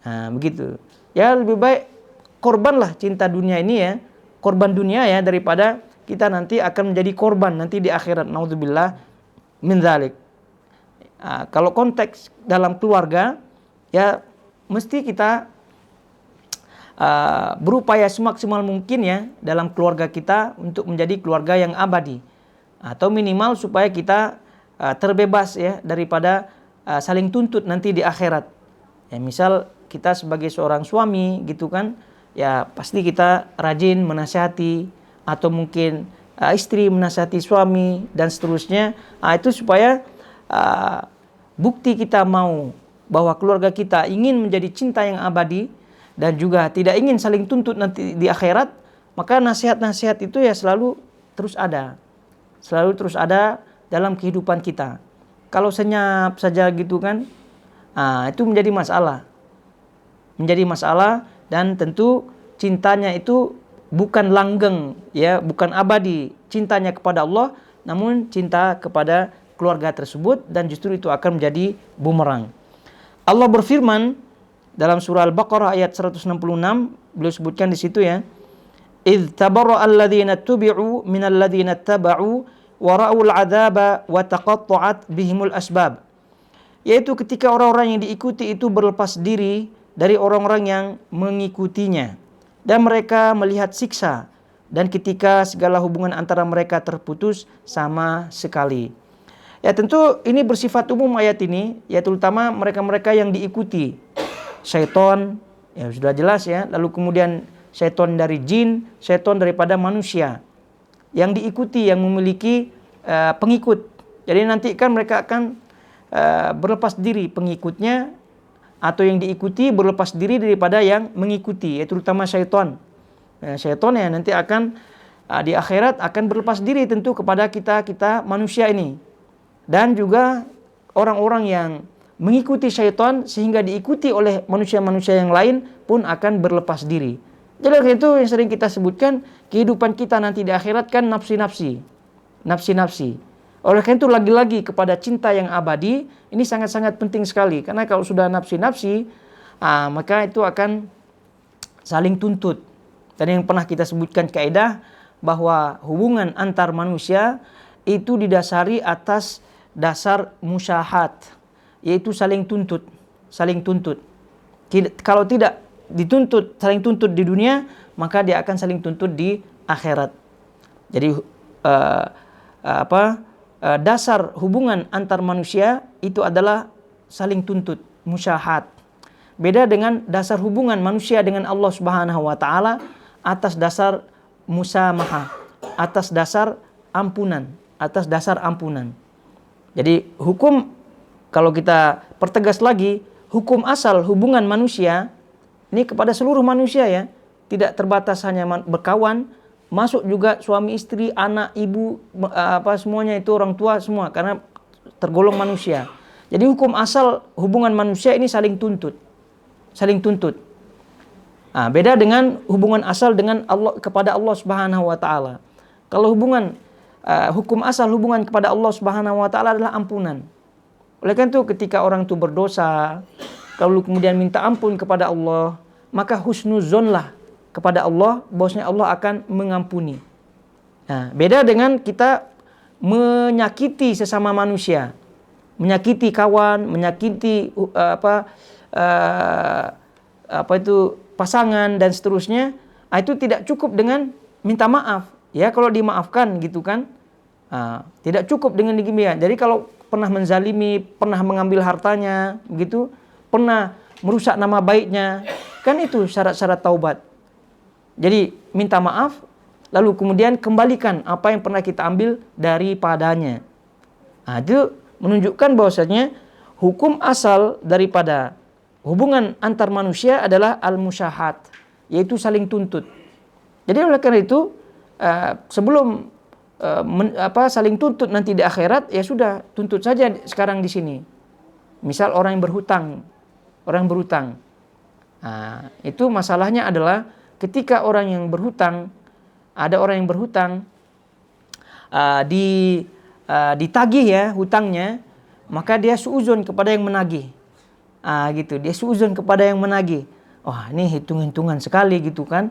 Begitu. Ya lebih baik korbanlah cinta dunia ini ya, korban dunia ya, daripada kita nanti akan menjadi korban nanti di akhirat. Naudzubillah min dzalik. Kalau konteks dalam keluarga ya mesti kita berupaya semaksimal mungkin ya dalam keluarga kita untuk menjadi keluarga yang abadi, atau minimal supaya kita terbebas ya daripada saling tuntut nanti di akhirat. Ya misal kita sebagai seorang suami gitu kan, ya pasti kita rajin menasihati, atau mungkin istri menasihati suami dan seterusnya. Itu supaya bukti kita mau bahwa keluarga kita ingin menjadi cinta yang abadi dan juga tidak ingin saling tuntut nanti di akhirat, maka nasihat-nasihat itu ya selalu terus ada dalam kehidupan kita. Kalau senyap saja gitu kan, itu menjadi masalah, dan tentu cintanya itu bukan langgeng ya, bukan abadi cintanya kepada Allah, namun cinta kepada keluarga tersebut, dan justru itu akan menjadi bumerang. Allah berfirman dalam surah Al-Baqarah ayat 166, beliau sebutkan di situ ya, "Idz tabarra'a alladziina tubi'u minal ladziina taba'u wa ra'ul 'adzaba wa taqatta'at bihimul asbab." Yaitu ketika orang-orang yang diikuti itu berlepas diri dari orang-orang yang mengikutinya, dan mereka melihat siksa, dan ketika segala hubungan antara mereka terputus sama sekali. Ya tentu ini bersifat umum ayat ini, ya terutama mereka-mereka yang diikuti. Syaitan, ya sudah jelas ya, lalu kemudian syaitan dari jin, syaitan daripada manusia. Yang diikuti, yang memiliki pengikut. Jadi nanti kan mereka akan berlepas diri pengikutnya, atau yang diikuti berlepas diri daripada yang mengikuti, yaitu terutama syaitan. Syaitan ya nanti akan di akhirat akan berlepas diri tentu kepada kita manusia ini. Dan juga orang-orang yang mengikuti syaitan sehingga diikuti oleh manusia-manusia yang lain pun akan berlepas diri. Jadi itu yang sering kita sebutkan, kehidupan kita nanti di akhirat kan nafsi-nafsi. Oleh karena itu lagi-lagi kepada cinta yang abadi ini sangat-sangat penting sekali, karena kalau sudah nafsi-nafsi, maka itu akan saling tuntut. Dan yang pernah kita sebutkan kaidah bahwa hubungan antar manusia itu didasari atas dasar musyahat, yaitu saling tuntut. Kalau tidak saling tuntut di dunia, maka dia akan saling tuntut di akhirat. Jadi dasar hubungan antar manusia itu adalah saling tuntut, musyahat. Beda dengan dasar hubungan manusia dengan Allah Subhanahu wa taala atas dasar musamahah, atas dasar ampunan. Jadi hukum, kalau kita pertegas lagi, hukum asal hubungan manusia ini kepada seluruh manusia ya, tidak terbatas hanya berkawan, masuk juga suami istri, anak, ibu, semuanya itu orang tua semua, karena tergolong manusia. Jadi hukum asal hubungan manusia ini saling tuntut. Saling tuntut. Beda dengan hubungan asal dengan Allah kepada Allah Subhanahu wa taala. Kalau hukum asal hubungan kepada Allah Subhanahu wa taala adalah ampunan. Oleh karena itu ketika orang itu berdosa, kalau kemudian minta ampun kepada Allah, maka husnuzonlah kepada Allah, bahwasanya Allah akan mengampuni. Beda dengan kita menyakiti sesama manusia, menyakiti kawan, menyakiti pasangan dan seterusnya. Itu tidak cukup dengan minta maaf. Ya, kalau dimaafkan gitu kan, tidak cukup dengan demikian. Jadi kalau pernah menzalimi, pernah mengambil hartanya, begitu, pernah merusak nama baiknya, kan itu syarat-syarat taubat. Jadi minta maaf, lalu kemudian kembalikan apa yang pernah kita ambil daripadanya. Itu menunjukkan bahwasanya hukum asal daripada hubungan antar manusia adalah al-musyahat, yaitu saling tuntut. Jadi oleh karena itu sebelum saling tuntut nanti di akhirat, ya sudah, tuntut saja sekarang di sini. Misal orang yang berhutang. Itu masalahnya adalah ketika orang yang berhutang, ada orang yang berhutang, ditagih ya hutangnya, maka dia suuzon kepada yang menagih. Gitu, dia suuzon kepada yang menagih. Wah, ini hitung-hitungan sekali gitu kan.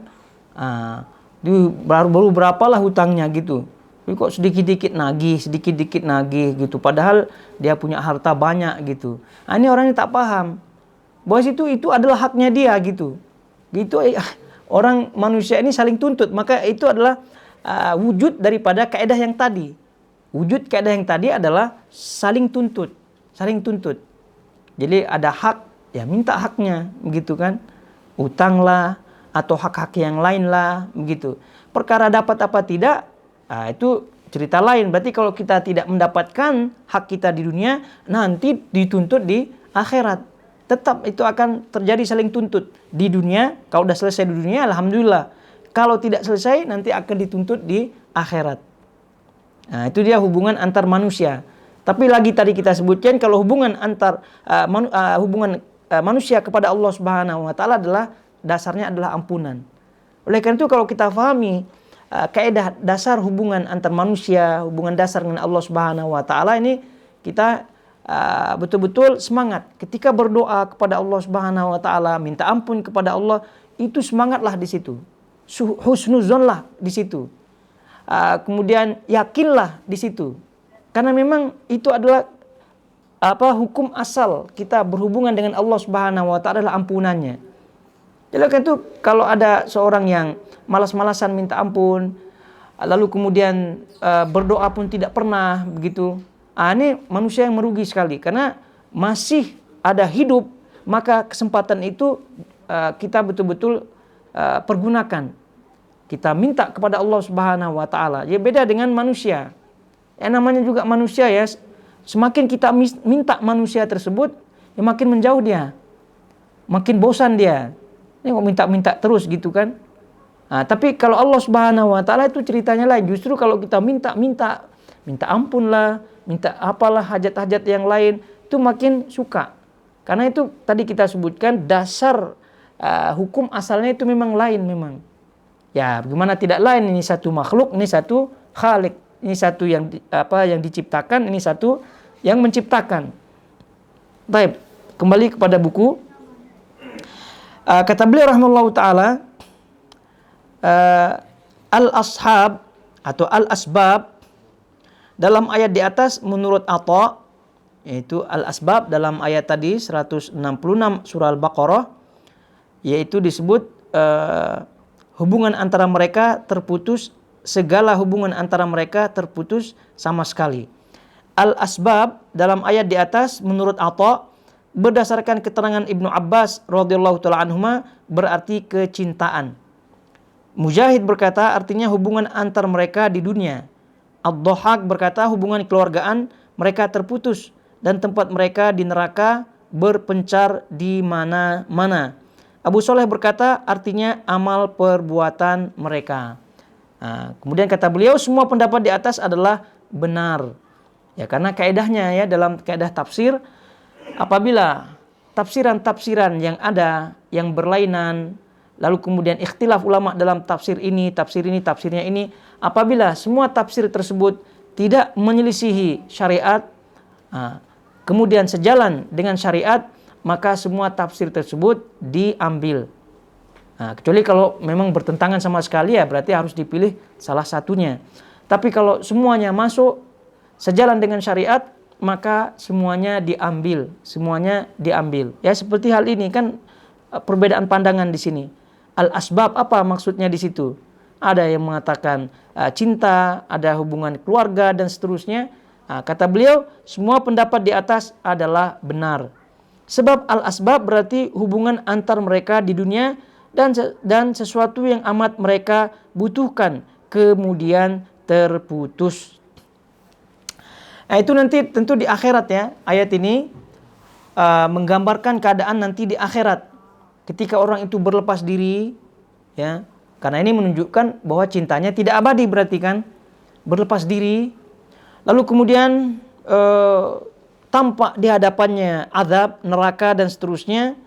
Baru berapalah hutangnya gitu. Tapi kok sedikit-sedikit nagih gitu. Padahal dia punya harta banyak gitu. Ini orangnya tak paham bahwa itu adalah haknya dia gitu. Gitu orang manusia ini saling tuntut. Maka itu adalah wujud daripada kaidah yang tadi. Wujud kaidah yang tadi adalah saling tuntut. Jadi ada hak, ya minta haknya, begitu kan? Utang lah atau hak-hak yang lain lah, begitu. Perkara dapat apa tidak, itu cerita lain. Berarti kalau kita tidak mendapatkan hak kita di dunia, nanti dituntut di akhirat. Tetap itu akan terjadi saling tuntut di dunia. Kalau sudah selesai di dunia, alhamdulillah. Kalau tidak selesai, nanti akan dituntut di akhirat. Itu dia hubungan antar manusia. Tapi lagi tadi kita sebutkan, kalau hubungan antar manusia kepada Allah Subhanahu wa taala adalah dasarnya adalah ampunan. Oleh karena itu kalau kita pahami kaidah dasar hubungan antar manusia, hubungan dasar dengan Allah Subhanahu wa taala ini, kita betul-betul semangat ketika berdoa kepada Allah Subhanahu wa taala, minta ampun kepada Allah, itu semangatlah di situ. Husnuzonlah di situ. Kemudian yakinlah di situ. Karena memang itu adalah hukum asal kita berhubungan dengan Allah Subhanahu wa taala adalah ampunannya. Jadi kan itu kalau ada seorang yang malas-malasan minta ampun, lalu kemudian berdoa pun tidak pernah begitu. Ini manusia yang merugi sekali karena masih ada hidup, maka kesempatan itu kita betul-betul pergunakan. Kita minta kepada Allah Subhanahu wa taala. Ya beda dengan manusia. Namanya juga manusia ya. Semakin kita minta manusia tersebut, ya makin menjauh dia. Makin bosan dia. Ini kok minta-minta terus gitu kan. Tapi kalau Allah Subhanahu wa taala itu ceritanya lain. Justru kalau kita minta ampun lah, minta apalah hajat-hajat yang lain, itu makin suka. Karena itu tadi kita sebutkan dasar hukum asalnya itu memang lain memang. Ya, bagaimana tidak lain, ini satu makhluk, ini satu khalik. Ini satu yang diciptakan, ini satu yang menciptakan. Baik, kembali kepada buku. Kata beliau rahimahullahu taala, al-ashab atau al-asbab dalam ayat di atas menurut Atha, yaitu al-asbab dalam ayat tadi 166 surah Al-Baqarah, yaitu disebut hubungan antara mereka terputus, segala hubungan antara mereka terputus sama sekali. Al-asbab dalam ayat di atas menurut Atha berdasarkan keterangan Ibnu Abbas radhiyallahu taala anhuma berarti kecintaan. Mujahid berkata artinya hubungan antar mereka di dunia. Ad-Dhahhak berkata hubungan keluargaan mereka terputus dan tempat mereka di neraka berpencar di mana-mana. Abu Soleh berkata artinya amal perbuatan mereka. Kemudian kata beliau semua pendapat di atas adalah benar. Ya karena kaidahnya ya dalam kaidah tafsir apabila tafsiran-tafsiran yang ada yang berlainan, lalu kemudian ikhtilaf ulama dalam tafsir ini, tafsirnya ini, apabila semua tafsir tersebut tidak menyelisihi syariat, kemudian sejalan dengan syariat, maka semua tafsir tersebut diambil. Kecuali kalau memang bertentangan sama sekali, ya berarti harus dipilih salah satunya. Tapi kalau semuanya masuk sejalan dengan syariat, maka semuanya diambil, Ya seperti hal ini kan perbedaan pandangan di sini. Al-asbab, apa maksudnya di situ? Ada yang mengatakan cinta, ada hubungan keluarga dan seterusnya. Kata beliau, semua pendapat di atas adalah benar. Sebab al-asbab berarti hubungan antar mereka di dunia dan sesuatu yang amat mereka butuhkan kemudian terputus. Itu nanti tentu di akhirat ya. Ayat ini menggambarkan keadaan nanti di akhirat ketika orang itu berlepas diri, ya. Karena ini menunjukkan bahwa cintanya tidak abadi, berarti kan berlepas diri. Lalu kemudian tampak di hadapannya azab, neraka dan seterusnya.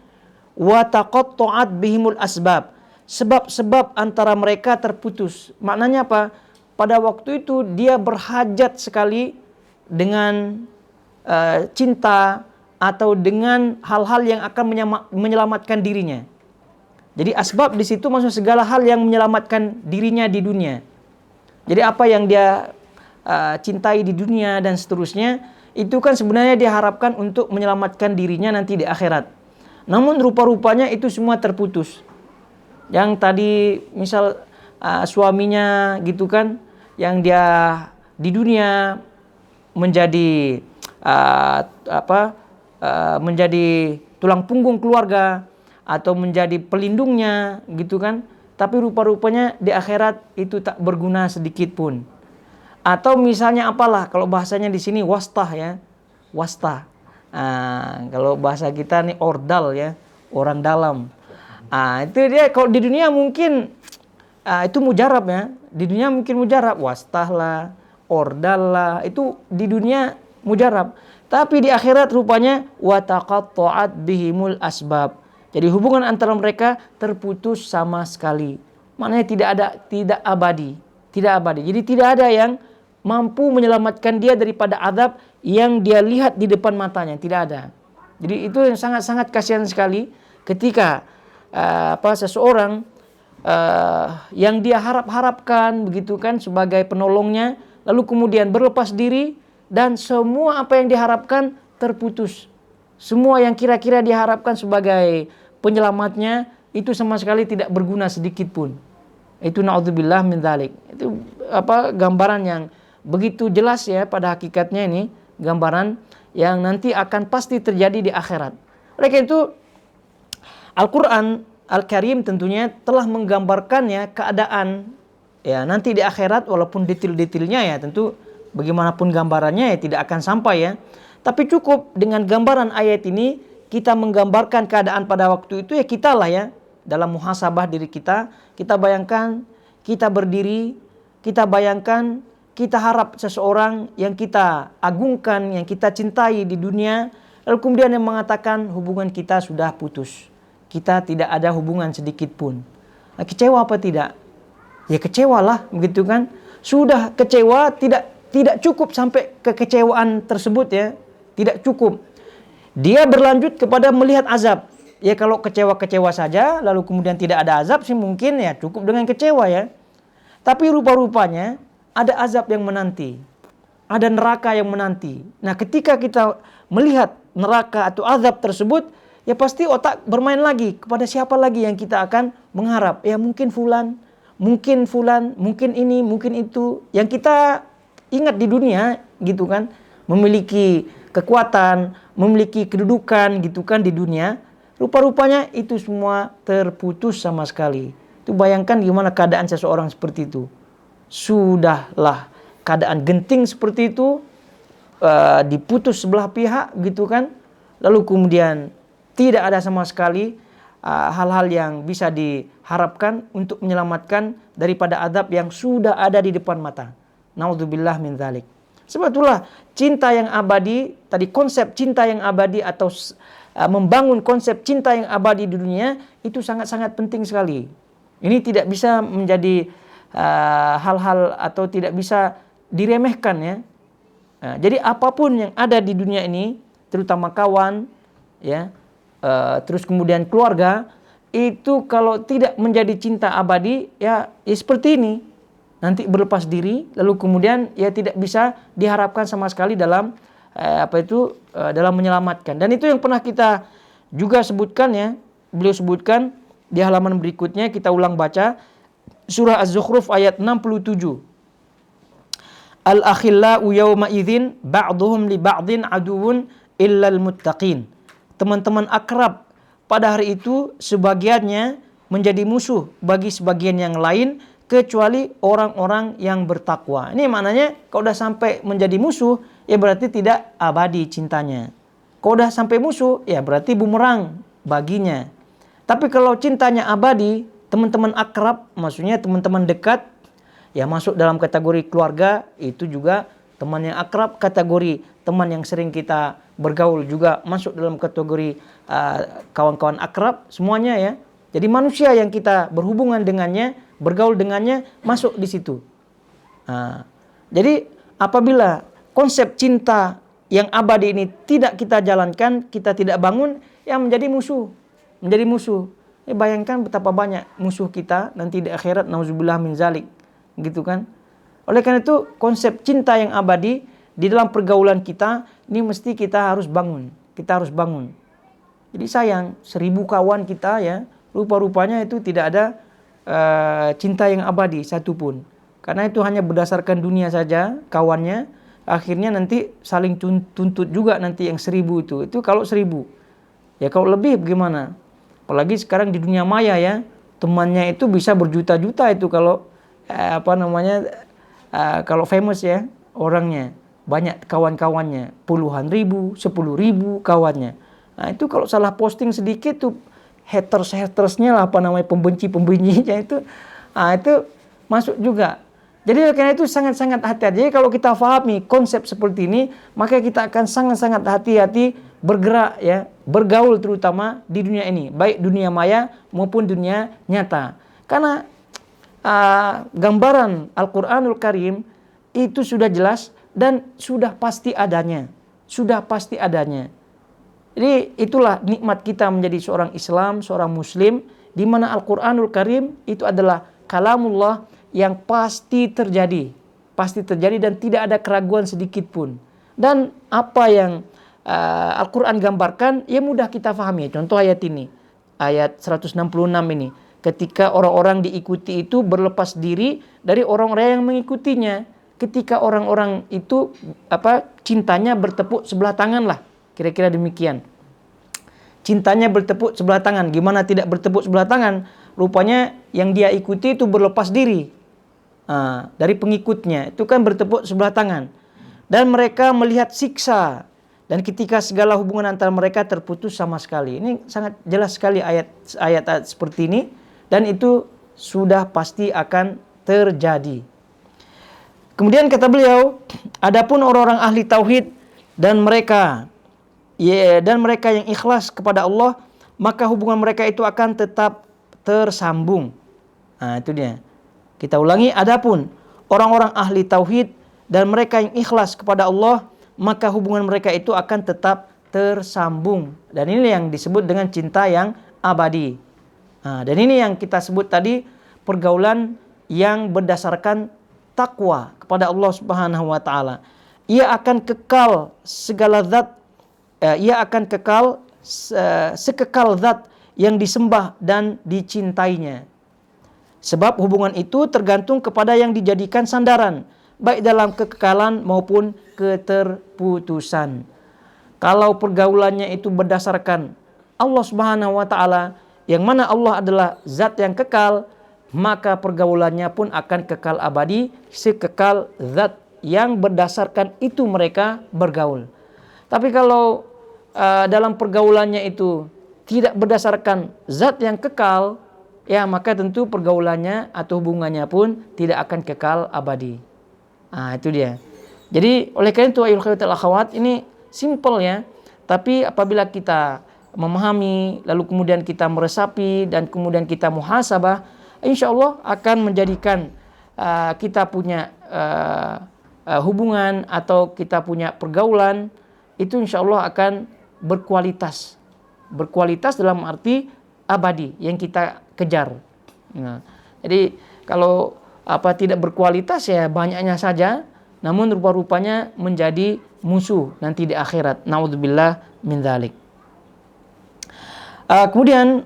Wa taqatta'at bihimul asbab. Sebab-sebab antara mereka terputus. Maknanya apa? Pada waktu itu dia berhajat sekali dengan cinta atau dengan hal-hal yang akan menyelamatkan dirinya. Jadi asbab di situ maksud segala hal yang menyelamatkan dirinya di dunia. Jadi apa yang dia cintai di dunia dan seterusnya, itu kan sebenarnya diharapkan untuk menyelamatkan dirinya nanti di akhirat. Namun rupa-rupanya itu semua terputus. Yang tadi misal suaminya gitu kan, yang dia di dunia menjadi menjadi tulang punggung keluarga atau menjadi pelindungnya gitu kan, tapi rupa-rupanya di akhirat itu tak berguna sedikit pun. Atau misalnya apalah, kalau bahasanya di sini wastah ya, wastah. Kalau bahasa kita nih ordal ya, orang dalam. Itu dia kalau di dunia mungkin itu mujarab ya, di dunia mungkin mujarab, wastah lah, ordal lah, itu di dunia mujarab. Tapi di akhirat rupanya wa taqatta'at bihimul asbab. Jadi hubungan antara mereka terputus sama sekali. Maknanya tidak abadi. Jadi tidak ada yang mampu menyelamatkan dia daripada azab yang dia lihat di depan matanya, tidak ada. Jadi itu yang sangat-sangat kasihan sekali ketika seseorang yang dia harap-harapkan begitu kan sebagai penolongnya, lalu kemudian berlepas diri dan semua apa yang diharapkan terputus. Semua yang kira-kira diharapkan sebagai penyelamatnya itu sama sekali tidak berguna sedikit pun. Itu naudzubillah min dzalik. Itu gambaran yang begitu jelas ya, pada hakikatnya ini gambaran yang nanti akan pasti terjadi di akhirat. Oleh karena itu Al-Qur'an Al-Karim tentunya telah menggambarkannya keadaan ya nanti di akhirat, walaupun detail-detailnya ya tentu bagaimanapun gambarannya ya tidak akan sampai ya. Tapi cukup dengan gambaran ayat ini kita menggambarkan keadaan pada waktu itu ya, kita lah ya dalam muhasabah diri kita. Kita bayangkan kita berdiri, kita bayangkan kita harap seseorang yang kita agungkan, yang kita cintai di dunia, lalu kemudian yang mengatakan hubungan kita sudah putus. Kita tidak ada hubungan sedikit pun. Kecewa apa tidak? Ya kecewalah, begitu kan? Sudah kecewa, tidak cukup sampai kekecewaan tersebut ya. Tidak cukup. Dia berlanjut kepada melihat azab. Ya kalau kecewa-kecewa saja, lalu kemudian tidak ada azab sih mungkin ya cukup dengan kecewa ya. Tapi rupa-rupanya ada azab yang menanti. Ada neraka yang menanti. Nah ketika kita melihat neraka atau azab tersebut, ya pasti otak bermain lagi. Kepada siapa lagi yang kita akan mengharap? Ya mungkin fulan, mungkin ini, mungkin itu. Yang kita ingat di dunia gitu kan. Memiliki kekuatan, memiliki kedudukan gitu kan di dunia. Rupa-rupanya itu semua terputus sama sekali. Itu bayangkan gimana keadaan seseorang seperti itu. Sudahlah keadaan genting seperti itu, diputus sebelah pihak gitu kan. Lalu kemudian tidak ada sama sekali hal-hal yang bisa diharapkan untuk menyelamatkan daripada azab yang sudah ada di depan mata. Naudzubillah min dzalik. Sebab itulah cinta yang abadi, tadi konsep cinta yang abadi atau membangun konsep cinta yang abadi di dunia itu sangat-sangat penting sekali. Ini tidak bisa menjadi hal-hal atau tidak bisa diremehkan ya. Jadi apapun yang ada di dunia ini, terutama kawan, ya, terus kemudian keluarga, itu kalau tidak menjadi cinta abadi, ya seperti ini. Nanti berlepas diri, lalu kemudian ya tidak bisa diharapkan sama sekali dalam dalam menyelamatkan. Dan itu yang pernah kita juga sebutkan ya, beliau sebutkan di halaman berikutnya, kita ulang baca surah Az-Zukhruf ayat 67. Al-akhillau yawma idzin ba'duhum li ba'din aduwwun illal muttaqin. Teman-teman akrab pada hari itu sebagiannya menjadi musuh bagi sebagian yang lain kecuali orang-orang yang bertakwa. Ini maknanya kalau udah sampai menjadi musuh, ya berarti tidak abadi cintanya. Kalau udah sampai musuh, ya berarti bumerang baginya. Tapi kalau cintanya abadi, teman-teman akrab, maksudnya teman-teman dekat, ya masuk dalam kategori keluarga, itu juga teman yang akrab, kategori teman yang sering kita bergaul juga masuk dalam kategori kawan-kawan akrab, semuanya ya. Jadi manusia yang kita berhubungan dengannya, bergaul dengannya, masuk di situ. Jadi apabila konsep cinta yang abadi ini tidak kita jalankan, kita tidak bangun, ya menjadi musuh. Menjadi musuh. Bayangkan betapa banyak musuh kita nanti di akhirat, nauzubillah min zalik. Gitu kan. Oleh karena itu konsep cinta yang abadi di dalam pergaulan kita, ini mesti kita harus bangun. Kita harus bangun. Jadi sayang, 1000 kawan kita ya, rupa-rupanya itu tidak ada cinta yang abadi satupun. Karena itu hanya berdasarkan dunia saja kawannya, akhirnya nanti saling tuntut juga nanti yang 1000 itu. Itu kalau 1000. Ya kalau lebih bagaimana? Apalagi sekarang di dunia maya ya, temannya itu bisa berjuta-juta itu kalau kalau famous ya orangnya. Banyak kawan-kawannya, puluhan ribu, 10.000 kawannya. Nah itu kalau salah posting sedikit tuh hatersnya lah, pembenci-pembencinya itu masuk juga. Jadi karena itu sangat-sangat hati-hati. Jadi kalau kita pahami konsep seperti ini, maka kita akan sangat-sangat hati-hati bergerak ya, bergaul terutama di dunia ini, baik dunia maya maupun dunia nyata. Karena gambaran Al-Qur'anul Karim itu sudah jelas dan sudah pasti adanya. Sudah pasti adanya. Jadi itulah nikmat kita menjadi seorang Islam, seorang Muslim, di mana Al-Qur'anul Karim itu adalah kalamullah yang pasti terjadi. Pasti terjadi dan tidak ada keraguan sedikit pun. Dan apa yang Al-Quran gambarkan, ya mudah kita pahami. Contoh ayat ini, ayat 166 ini. Ketika orang-orang diikuti itu berlepas diri dari orang-orang yang mengikutinya. Ketika orang-orang itu cintanya bertepuk sebelah tangan lah, kira-kira demikian. Cintanya bertepuk sebelah tangan. Gimana tidak bertepuk sebelah tangan? Rupanya yang dia ikuti itu berlepas diri dari pengikutnya. Itu kan bertepuk sebelah tangan. Dan mereka melihat siksa. Dan ketika segala hubungan antara mereka terputus sama sekali. Ini sangat jelas sekali ayat-ayat seperti ini. Dan itu sudah pasti akan terjadi. Kemudian kata beliau, adapun orang-orang ahli tauhid dan mereka yang ikhlas kepada Allah, maka hubungan mereka itu akan tetap tersambung. Nah, itu dia. Kita ulangi, adapun orang-orang ahli tauhid dan mereka yang ikhlas kepada Allah, maka hubungan mereka itu akan tetap tersambung. Dan ini yang disebut dengan cinta yang abadi. Nah, dan ini yang kita sebut tadi pergaulan yang berdasarkan takwa kepada Allah Subhanahu wa taala. Ia akan kekal segala zat, ia akan kekal sekekal zat yang disembah dan dicintainya. Sebab hubungan itu tergantung kepada yang dijadikan sandaran, baik dalam kekekalan maupun keterputusan. Kalau pergaulannya itu berdasarkan Allah Subhanahu wa taala, yang mana Allah adalah zat yang kekal, maka pergaulannya pun akan kekal abadi, sekekal zat yang berdasarkan itu mereka bergaul. Tapi kalau dalam pergaulannya itu tidak berdasarkan zat yang kekal, ya maka tentu pergaulannya atau hubungannya pun tidak akan kekal abadi. Itu dia. Jadi oleh karena itu ayol akhwat ini simple ya. Tapi apabila kita memahami, lalu kemudian kita meresapi dan kemudian kita muhasabah, insya Allah akan menjadikan kita punya hubungan atau kita punya pergaulan itu insya Allah akan berkualitas. Berkualitas dalam arti abadi yang kita kejar. Nah, jadi kalau tidak berkualitas ya banyaknya saja, namun rupa-rupanya menjadi musuh nanti di akhirat. Naudzubillah min dzalik. Kemudian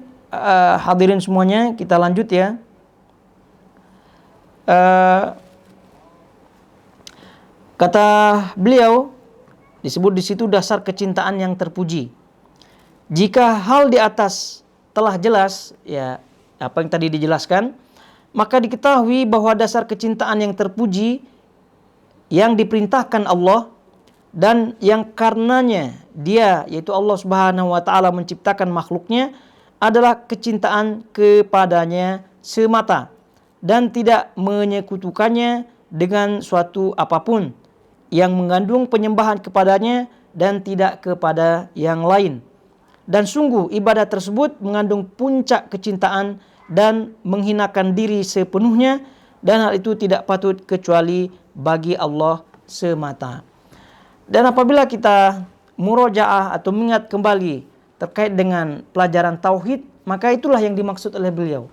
hadirin semuanya, kita lanjut ya. Kata beliau, disebut di situ dasar kecintaan yang terpuji. Jika hal di atas telah jelas, ya apa yang tadi dijelaskan, maka diketahui bahwa dasar kecintaan yang terpuji yang diperintahkan Allah dan yang karenanya dia, yaitu Allah Subhanahu wa taala menciptakan makhluknya adalah kecintaan kepadanya semata dan tidak menyekutukannya dengan suatu apapun yang mengandung penyembahan kepadanya dan tidak kepada yang lain. Dan sungguh ibadah tersebut mengandung puncak kecintaan dan menghinakan diri sepenuhnya, dan hal itu tidak patut kecuali bagi Allah semata. Dan apabila kita murojaah atau mengingat kembali terkait dengan pelajaran tauhid, maka itulah yang dimaksud oleh beliau,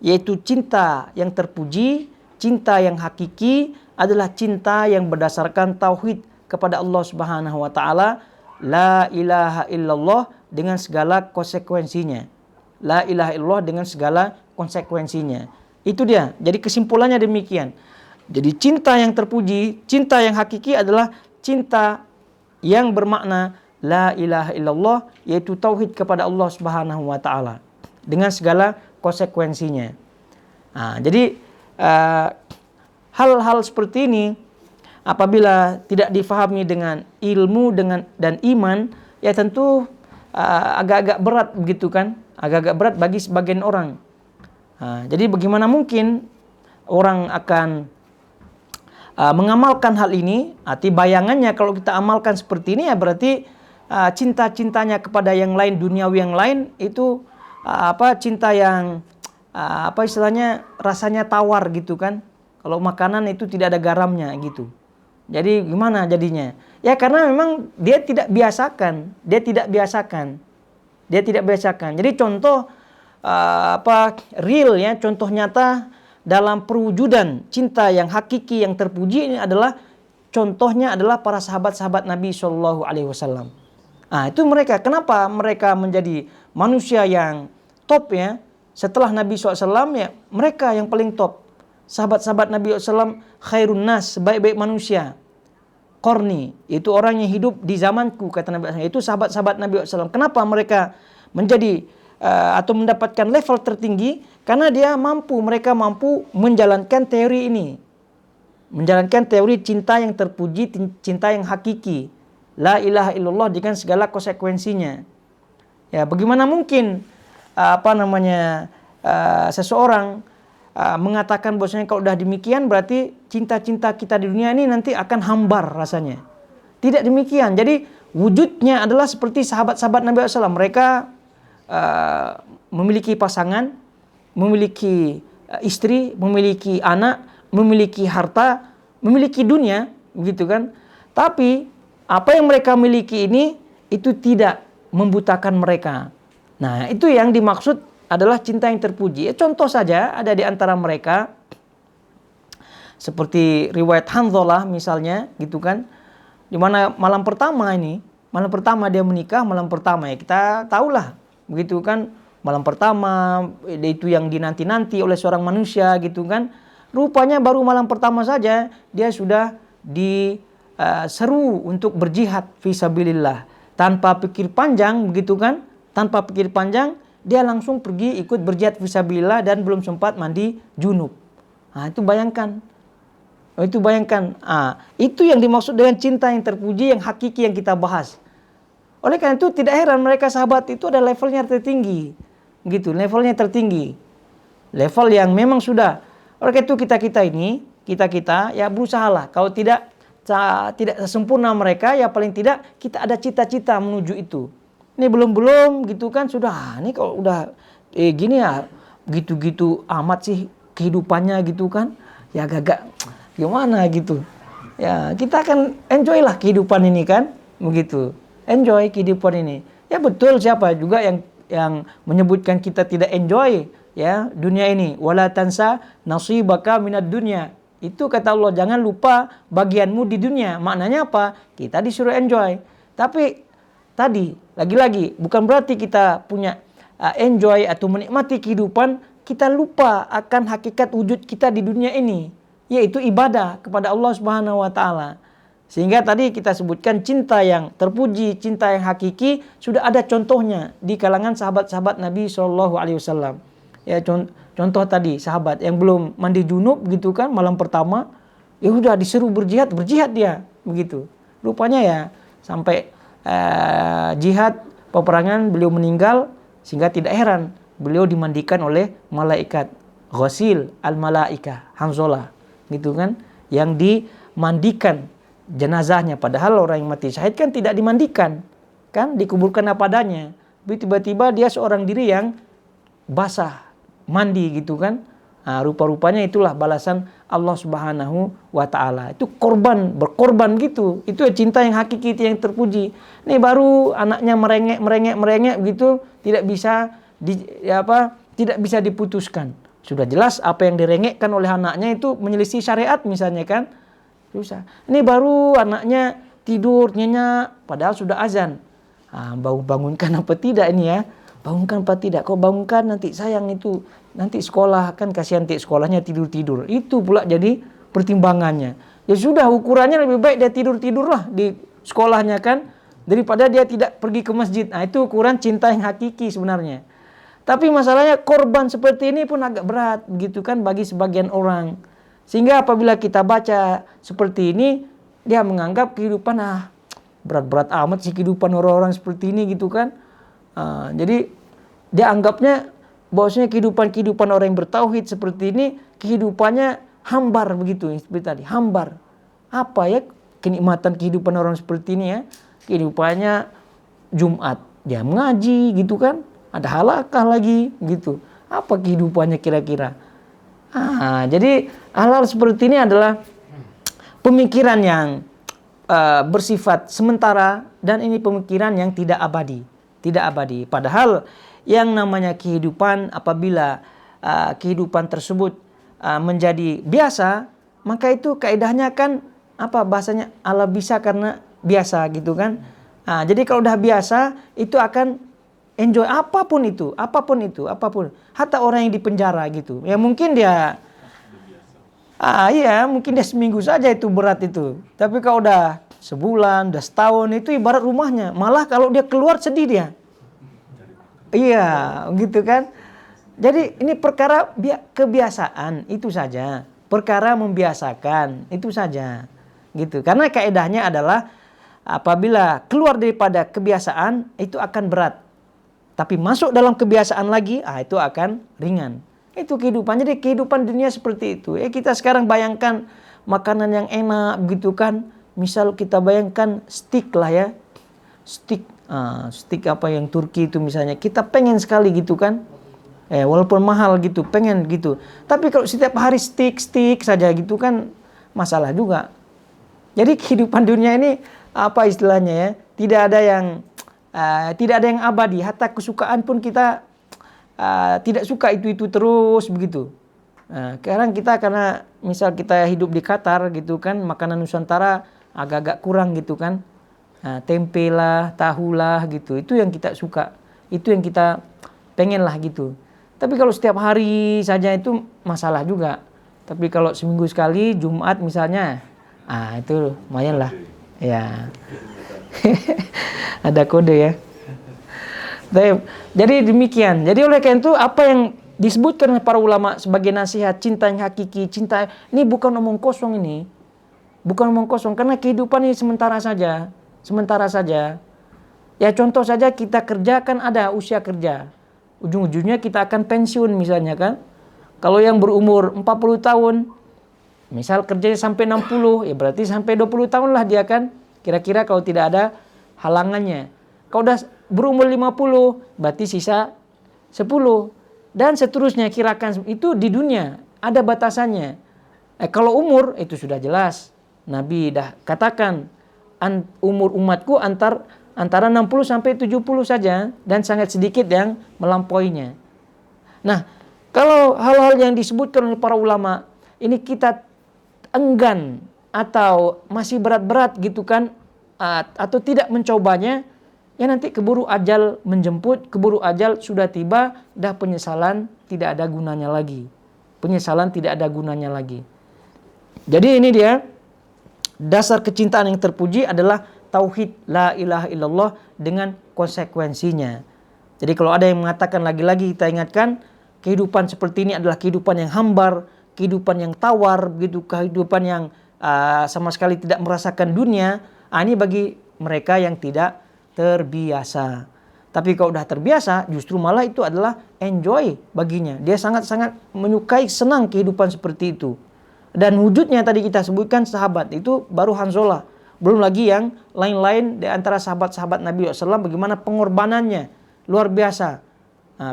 yaitu cinta yang terpuji, cinta yang hakiki adalah cinta yang berdasarkan tauhid kepada Allah Subhanahu wa taala, la ilaha illallah dengan segala konsekuensinya. La ilaha illallah dengan segala konsekuensinya. Itu dia. Jadi kesimpulannya demikian. Jadi cinta yang terpuji, cinta yang hakiki adalah cinta yang bermakna la ilaha illallah, yaitu tauhid kepada Allah Subhanahu wa taala dengan segala konsekuensinya. Jadi hal-hal seperti ini apabila tidak difahami dengan ilmu dan iman, ya tentu agak-agak berat begitu kan, agak-agak berat bagi sebagian orang. Jadi bagaimana mungkin orang akan mengamalkan hal ini? Arti bayangannya kalau kita amalkan seperti ini ya berarti cinta-cintanya kepada yang lain, duniawi yang lain itu cinta yang istilahnya rasanya tawar gitu kan. Kalau makanan itu tidak ada garamnya gitu. Jadi gimana jadinya? Ya karena memang dia tidak biasakan. Jadi contoh real ya, contoh nyata dalam perwujudan cinta yang hakiki yang terpuji ini adalah contohnya adalah para sahabat-sahabat Nabi Shallallahu Alaihi Wasallam. Itu mereka. Kenapa mereka menjadi manusia yang top ya? Setelah Nabi SAW ya mereka yang paling top. Sahabat-sahabat Nabi SAW khairun nas, sebaik-baik manusia. Qarni, itu orang yang hidup di zamanku, kata Nabi SAW. Itu sahabat-sahabat Nabi SAW. Kenapa mereka menjadi atau mendapatkan level tertinggi? Karena mereka mampu menjalankan teori ini. Menjalankan teori cinta yang terpuji, cinta yang hakiki. La ilaha illallah dengan segala konsekuensinya. Ya, bagaimana mungkin seseorang mengatakan bahwasanya kalau udah demikian berarti cinta-cinta kita di dunia ini nanti akan hambar rasanya. Tidak demikian. Jadi wujudnya adalah seperti sahabat-sahabat Nabi SAW. Mereka memiliki pasangan, memiliki istri, memiliki anak, memiliki harta, memiliki dunia, begitu kan? Tapi apa yang mereka miliki ini itu tidak membutakan mereka. Nah, itu yang dimaksud adalah cinta yang terpuji. Contoh saja ada di antara mereka seperti riwayat Hanzalah misalnya, gitu kan? Di mana malam pertama dia menikah, malam pertama ya kita tahulah, begitu kan? Malam pertama itu yang dinanti-nanti oleh seorang manusia, gitu kan? Rupanya baru malam pertama saja dia sudah diseru untuk berjihad fisabilillah tanpa pikir panjang, begitu kan? Tanpa pikir panjang dia langsung pergi ikut berjihad fisabilillah dan belum sempat mandi junub. Itu bayangkan. Itu yang dimaksud dengan cinta yang terpuji, yang hakiki yang kita bahas. Oleh karena itu tidak heran mereka sahabat itu ada levelnya tertinggi. Gitu, levelnya tertinggi. Level yang memang sudah. Oleh karena itu kita ya berusahalah. Kalau tidak tidak sempurna mereka, ya paling tidak kita ada cita-cita menuju itu. Ini belum gitu kan sudah, ini kalau udah gini ya gitu-gitu amat sih kehidupannya gitu kan. Ya agak gimana gitu. Ya kita akan enjoy lah kehidupan ini kan, begitu. Enjoy kehidupan ini. Ya betul, siapa juga yang menyebutkan kita tidak enjoy ya dunia ini. Wala tansa nasibaka minad dunya. Itu kata Allah, jangan lupa bagianmu di dunia. Maknanya apa? Kita disuruh enjoy. Tapi tadi lagi-lagi bukan berarti kita punya enjoy atau menikmati kehidupan, kita lupa akan hakikat wujud kita di dunia ini, yaitu ibadah kepada Allah Subhanahu wa taala. Sehingga tadi kita sebutkan cinta yang terpuji, cinta yang hakiki sudah ada contohnya di kalangan sahabat-sahabat Nabi SAW. Ya contoh tadi sahabat yang belum mandi junub gitu kan malam pertama, ya udah disuruh berjihad dia begitu. Rupanya ya sampai jihad peperangan beliau meninggal, sehingga tidak heran beliau dimandikan oleh malaikat Ghasil al-malaika Hanzalah gitu kan, yang dimandikan jenazahnya. Padahal orang yang mati syahid kan tidak dimandikan kan, dikuburkan apa adanya. Tiba-tiba dia seorang diri yang basah mandi gitu kan. Rupa-rupanya itulah balasan Allah Subhanahu wa taala. Itu berkorban gitu. Itu cinta yang hakiki, itu yang terpuji. Ini baru anaknya merengek gitu, tidak bisa diputuskan. Sudah jelas apa yang direngekkan oleh anaknya itu menyelisih syariat misalnya kan. Susah. Ini baru anaknya tidur nyenyak padahal sudah azan. Bangunkan apa tidak ini ya? Bangunkan apa tidak? Kau bangunkan nanti sayang itu. Nanti sekolah kan kasihan nanti sekolahnya tidur-tidur. Itu pula jadi pertimbangannya. Ya sudah, ukurannya lebih baik dia tidur-tidurlah di sekolahnya kan, daripada dia tidak pergi ke masjid. Itu ukuran cinta yang hakiki sebenarnya. Tapi masalahnya korban seperti ini pun agak berat gitu kan bagi sebagian orang. Sehingga apabila kita baca seperti ini, dia menganggap kehidupan berat-berat amat sih kehidupan orang-orang seperti ini gitu kan. Jadi dia anggapnya bahwasanya kehidupan orang yang bertauhid seperti ini kehidupannya hambar begitu, seperti tadi hambar. Apa ya kenikmatan kehidupan orang seperti ini ya? Kehidupannya Jumat dia mengaji gitu kan, ada halakah lagi gitu. Apa kehidupannya kira-kira? Jadi hal-hal seperti ini adalah pemikiran yang bersifat sementara, dan ini pemikiran yang tidak abadi. Padahal yang namanya kehidupan, apabila kehidupan tersebut menjadi biasa, maka itu kaidahnya kan bahasanya Allah bisa karena biasa gitu kan. Jadi kalau udah biasa itu akan enjoy apapun itu. Hatta orang yang di penjara gitu. Ya mungkin dia mungkin dia seminggu saja itu berat itu. Tapi kalau udah sebulan, udah setahun itu ibarat rumahnya. Malah kalau dia keluar sedih dia. Iya, gitu kan. Jadi ini perkara kebiasaan itu saja. Perkara membiasakan itu saja. Gitu. Karena kaidahnya adalah apabila keluar daripada kebiasaan itu akan berat. Tapi masuk dalam kebiasaan lagi, itu akan ringan. Itu kehidupan. Jadi kehidupan dunia seperti itu. Kita sekarang bayangkan makanan yang enak gitu kan. Misal kita bayangkan steak lah ya. Steak apa yang Turki itu misalnya. Kita pengen sekali gitu kan. Walaupun mahal gitu, pengen gitu. Tapi kalau setiap hari steak saja gitu kan masalah juga. Jadi kehidupan dunia ini apa istilahnya ya? Tidak ada yang abadi. Hatta kesukaan pun kita tidak suka itu terus begitu. Sekarang kita karena misal kita hidup di Qatar gitu kan, makanan Nusantara agak-agak kurang gitu kan. Tempe lah, tahu lah gitu. Itu yang kita suka. Itu yang kita pengen lah gitu. Tapi kalau setiap hari saja itu masalah juga. Tapi kalau seminggu sekali Jumat misalnya, itu lumayan lah. Ya. Ada kode ya. Jadi demikian. Jadi oleh karena itu apa yang disebutkan oleh para ulama sebagai nasihat cinta yang hakiki, cinta ini bukan omong kosong ini. Bukan omong kosong karena kehidupan ini sementara saja. Ya contoh saja kita kerja kan ada usia kerja. Ujung-ujungnya kita akan pensiun misalnya kan. Kalau yang berumur 40 tahun Misal kerjanya sampai 60, ya berarti sampai 20 tahun lah dia kan. Kira-kira kalau tidak ada halangannya. Kalau udah berumur 50, berarti sisa 10. Dan seterusnya, kirakan itu di dunia. Ada batasannya. Kalau umur, itu sudah jelas. Nabi dah katakan, umur umatku antara 60 sampai 70 saja. Dan sangat sedikit yang melampauinya. Nah, kalau hal-hal yang disebutkan oleh para ulama, ini kita enggan atau masih berat-berat gitu kan, atau tidak mencobanya, ya nanti keburu ajal menjemput, keburu ajal sudah tiba, dah penyesalan tidak ada gunanya lagi. Penyesalan tidak ada gunanya lagi. Jadi ini dia, dasar kecintaan yang terpuji adalah tauhid la ilaha illallah dengan konsekuensinya. Jadi kalau ada yang mengatakan, lagi-lagi kita ingatkan, kehidupan seperti ini adalah kehidupan yang hambar, kehidupan yang tawar, begitu, kehidupan yang sama sekali tidak merasakan dunia. Ini bagi mereka yang tidak terbiasa. Tapi kalau sudah terbiasa, justru malah itu adalah enjoy baginya. Dia sangat-sangat menyukai, senang kehidupan seperti itu. Dan wujudnya tadi kita sebutkan sahabat, itu baru Hanzalah. Belum lagi yang lain-lain di antara sahabat-sahabat Nabi SAW, bagaimana pengorbanannya. Luar biasa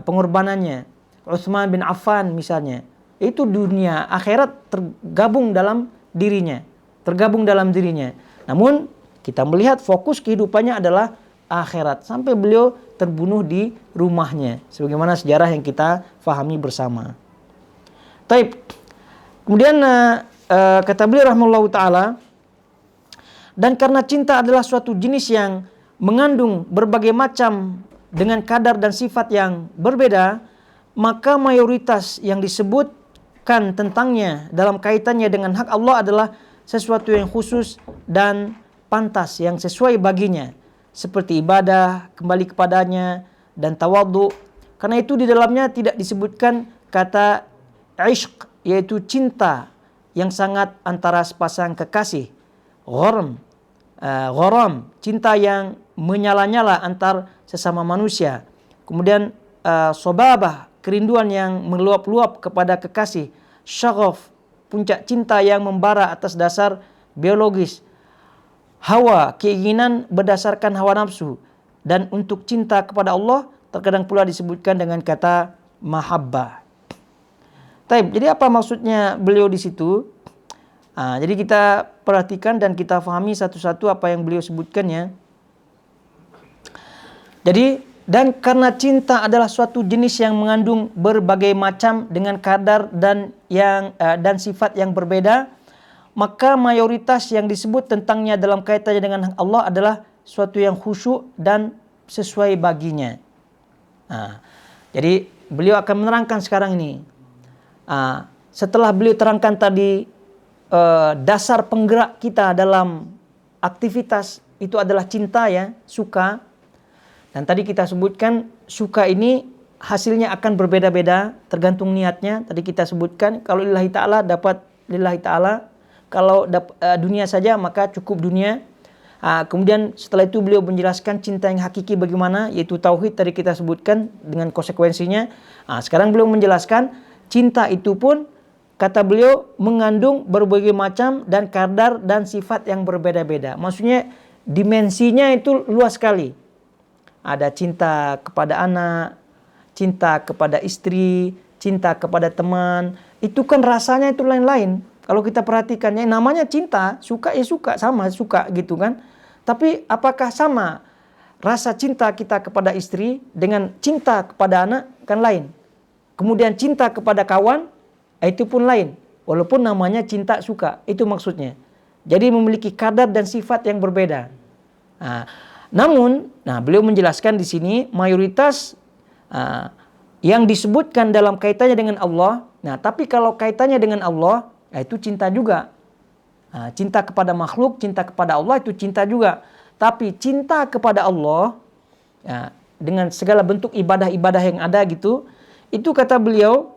pengorbanannya. Utsman bin Affan misalnya. Itu dunia akhirat tergabung dalam dirinya. Namun kita melihat fokus kehidupannya adalah akhirat. Sampai beliau terbunuh di rumahnya. Sebagaimana sejarah yang kita fahami bersama. Taib. Kemudian kata beliau rahimahullahu ta'ala, dan karena cinta adalah suatu jenis yang mengandung berbagai macam dengan kadar dan sifat yang berbeda, maka mayoritas yang disebutkan tentangnya dalam kaitannya dengan hak Allah adalah sesuatu yang khusus dan pantas, yang sesuai baginya, seperti ibadah, kembali kepadanya, dan tawadhu. Karena itu di dalamnya tidak disebutkan kata ishq, yaitu cinta yang sangat antara sepasang kekasih. Gharam, cinta yang menyala-nyala antar sesama manusia. Kemudian sobabah, kerinduan yang meluap-luap kepada kekasih. Syaghaf, puncak cinta yang membara atas dasar biologis. Hawa, keinginan berdasarkan hawa nafsu. Dan untuk cinta kepada Allah terkadang pula disebutkan dengan kata mahabbah. Taib, jadi apa maksudnya beliau di situ? Jadi kita perhatikan dan kita fahami satu-satu apa yang beliau sebutkan ya. Jadi, dan karena cinta adalah suatu jenis yang mengandung berbagai macam dengan kadar dan sifat yang berbeda, maka mayoritas yang disebut tentangnya dalam kaitannya dengan hak Allah adalah suatu yang khusyuk dan sesuai baginya. Jadi beliau akan menerangkan sekarang ini. Setelah beliau terangkan tadi dasar penggerak kita dalam aktivitas itu adalah cinta ya, suka. Dan tadi kita sebutkan suka ini hasilnya akan berbeda-beda tergantung niatnya. Tadi kita sebutkan kalau lillahi ta'ala dapat lillahi ta'ala. Kalau dunia saja maka cukup dunia. Kemudian setelah itu beliau menjelaskan cinta yang hakiki bagaimana, yaitu tauhid tadi kita sebutkan dengan konsekuensinya. Sekarang beliau menjelaskan cinta itu pun kata beliau mengandung berbagai macam dan kadar dan sifat yang berbeda-beda. Maksudnya dimensinya itu luas sekali. Ada cinta kepada anak, cinta kepada istri, cinta kepada teman. Itu kan rasanya itu lain-lain. Kalau kita perhatikan, ya namanya cinta, suka ya suka, sama suka gitu kan. Tapi apakah sama rasa cinta kita kepada istri dengan cinta kepada anak? Kan lain. Kemudian cinta kepada kawan, itu pun lain. Walaupun namanya cinta suka, itu maksudnya. Jadi memiliki kadar dan sifat yang berbeda. Namun, beliau menjelaskan di sini mayoritas yang disebutkan dalam kaitannya dengan Allah. Tapi kalau kaitannya dengan Allah, itu cinta juga. Cinta kepada makhluk, cinta kepada Allah itu cinta juga. Tapi cinta kepada Allah dengan segala bentuk ibadah-ibadah yang ada gitu, itu kata beliau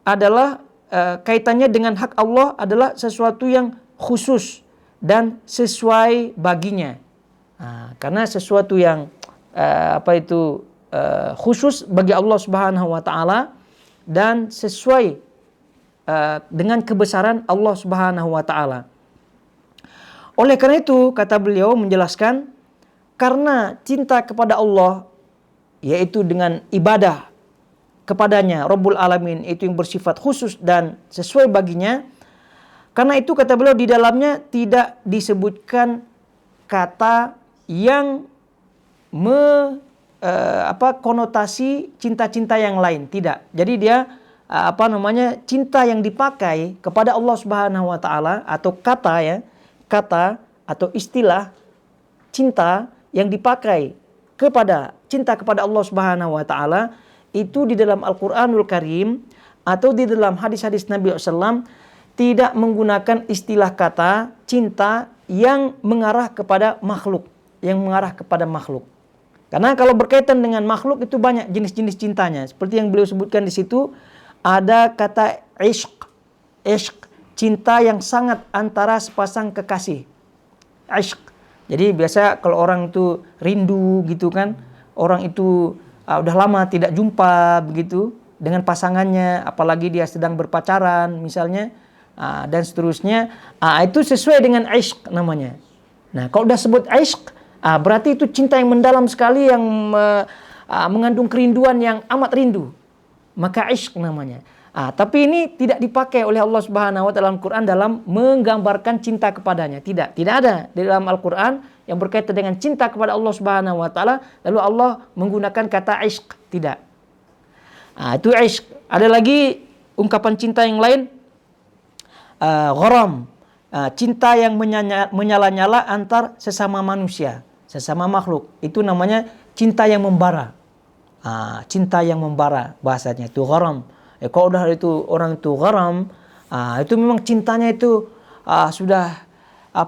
adalah kaitannya dengan hak Allah adalah sesuatu yang khusus dan sesuai baginya. Karena sesuatu yang khusus bagi Allah Subhanahu wa taala dan sesuai dengan kebesaran Allah Subhanahu wa taala. Oleh karena itu, kata beliau menjelaskan, karena cinta kepada Allah, yaitu dengan ibadah kepadanya, Rabbul Alamin, itu yang bersifat khusus dan sesuai baginya. Karena itu kata beliau, di dalamnya tidak disebutkan kata yang konotasi cinta-cinta yang lain, tidak. Jadi dia cinta yang dipakai kepada Allah Subhanahu wa taala, atau kata atau istilah cinta yang dipakai kepada cinta kepada Allah Subhanahu wa taala itu di dalam Al-Qur'anul Karim atau di dalam hadis-hadis Nabi SAW tidak menggunakan istilah kata cinta yang mengarah kepada makhluk, Karena kalau berkaitan dengan makhluk itu banyak jenis-jenis cintanya. Seperti yang beliau sebutkan di situ, ada kata ishq, cinta yang sangat antara sepasang kekasih. Ishq. Jadi biasa kalau orang itu rindu gitu kan, orang itu udah lama tidak jumpa begitu dengan pasangannya, apalagi dia sedang berpacaran misalnya, dan seterusnya, itu sesuai dengan ishq namanya. Nah, kalau udah sebut ishq, berarti itu cinta yang mendalam sekali, yang mengandung kerinduan yang amat rindu. Maka ishq namanya. Tapi ini tidak dipakai oleh Allah Subhanahu wa taala dalam Quran dalam menggambarkan cinta kepadanya. Tidak ada di dalam Al-Quran yang berkaitan dengan cinta kepada Allah Subhanahu wa taala lalu Allah menggunakan kata ishq. Tidak. Itu ishq. Ada lagi ungkapan cinta yang lain, gharam. Cinta yang menyala-nyala antar sesama manusia, sesama makhluk. Itu namanya cinta yang membara. Cinta yang membara bahasanya itu gharam. Kalau udah itu orang itu gharam, itu memang cintanya itu sudah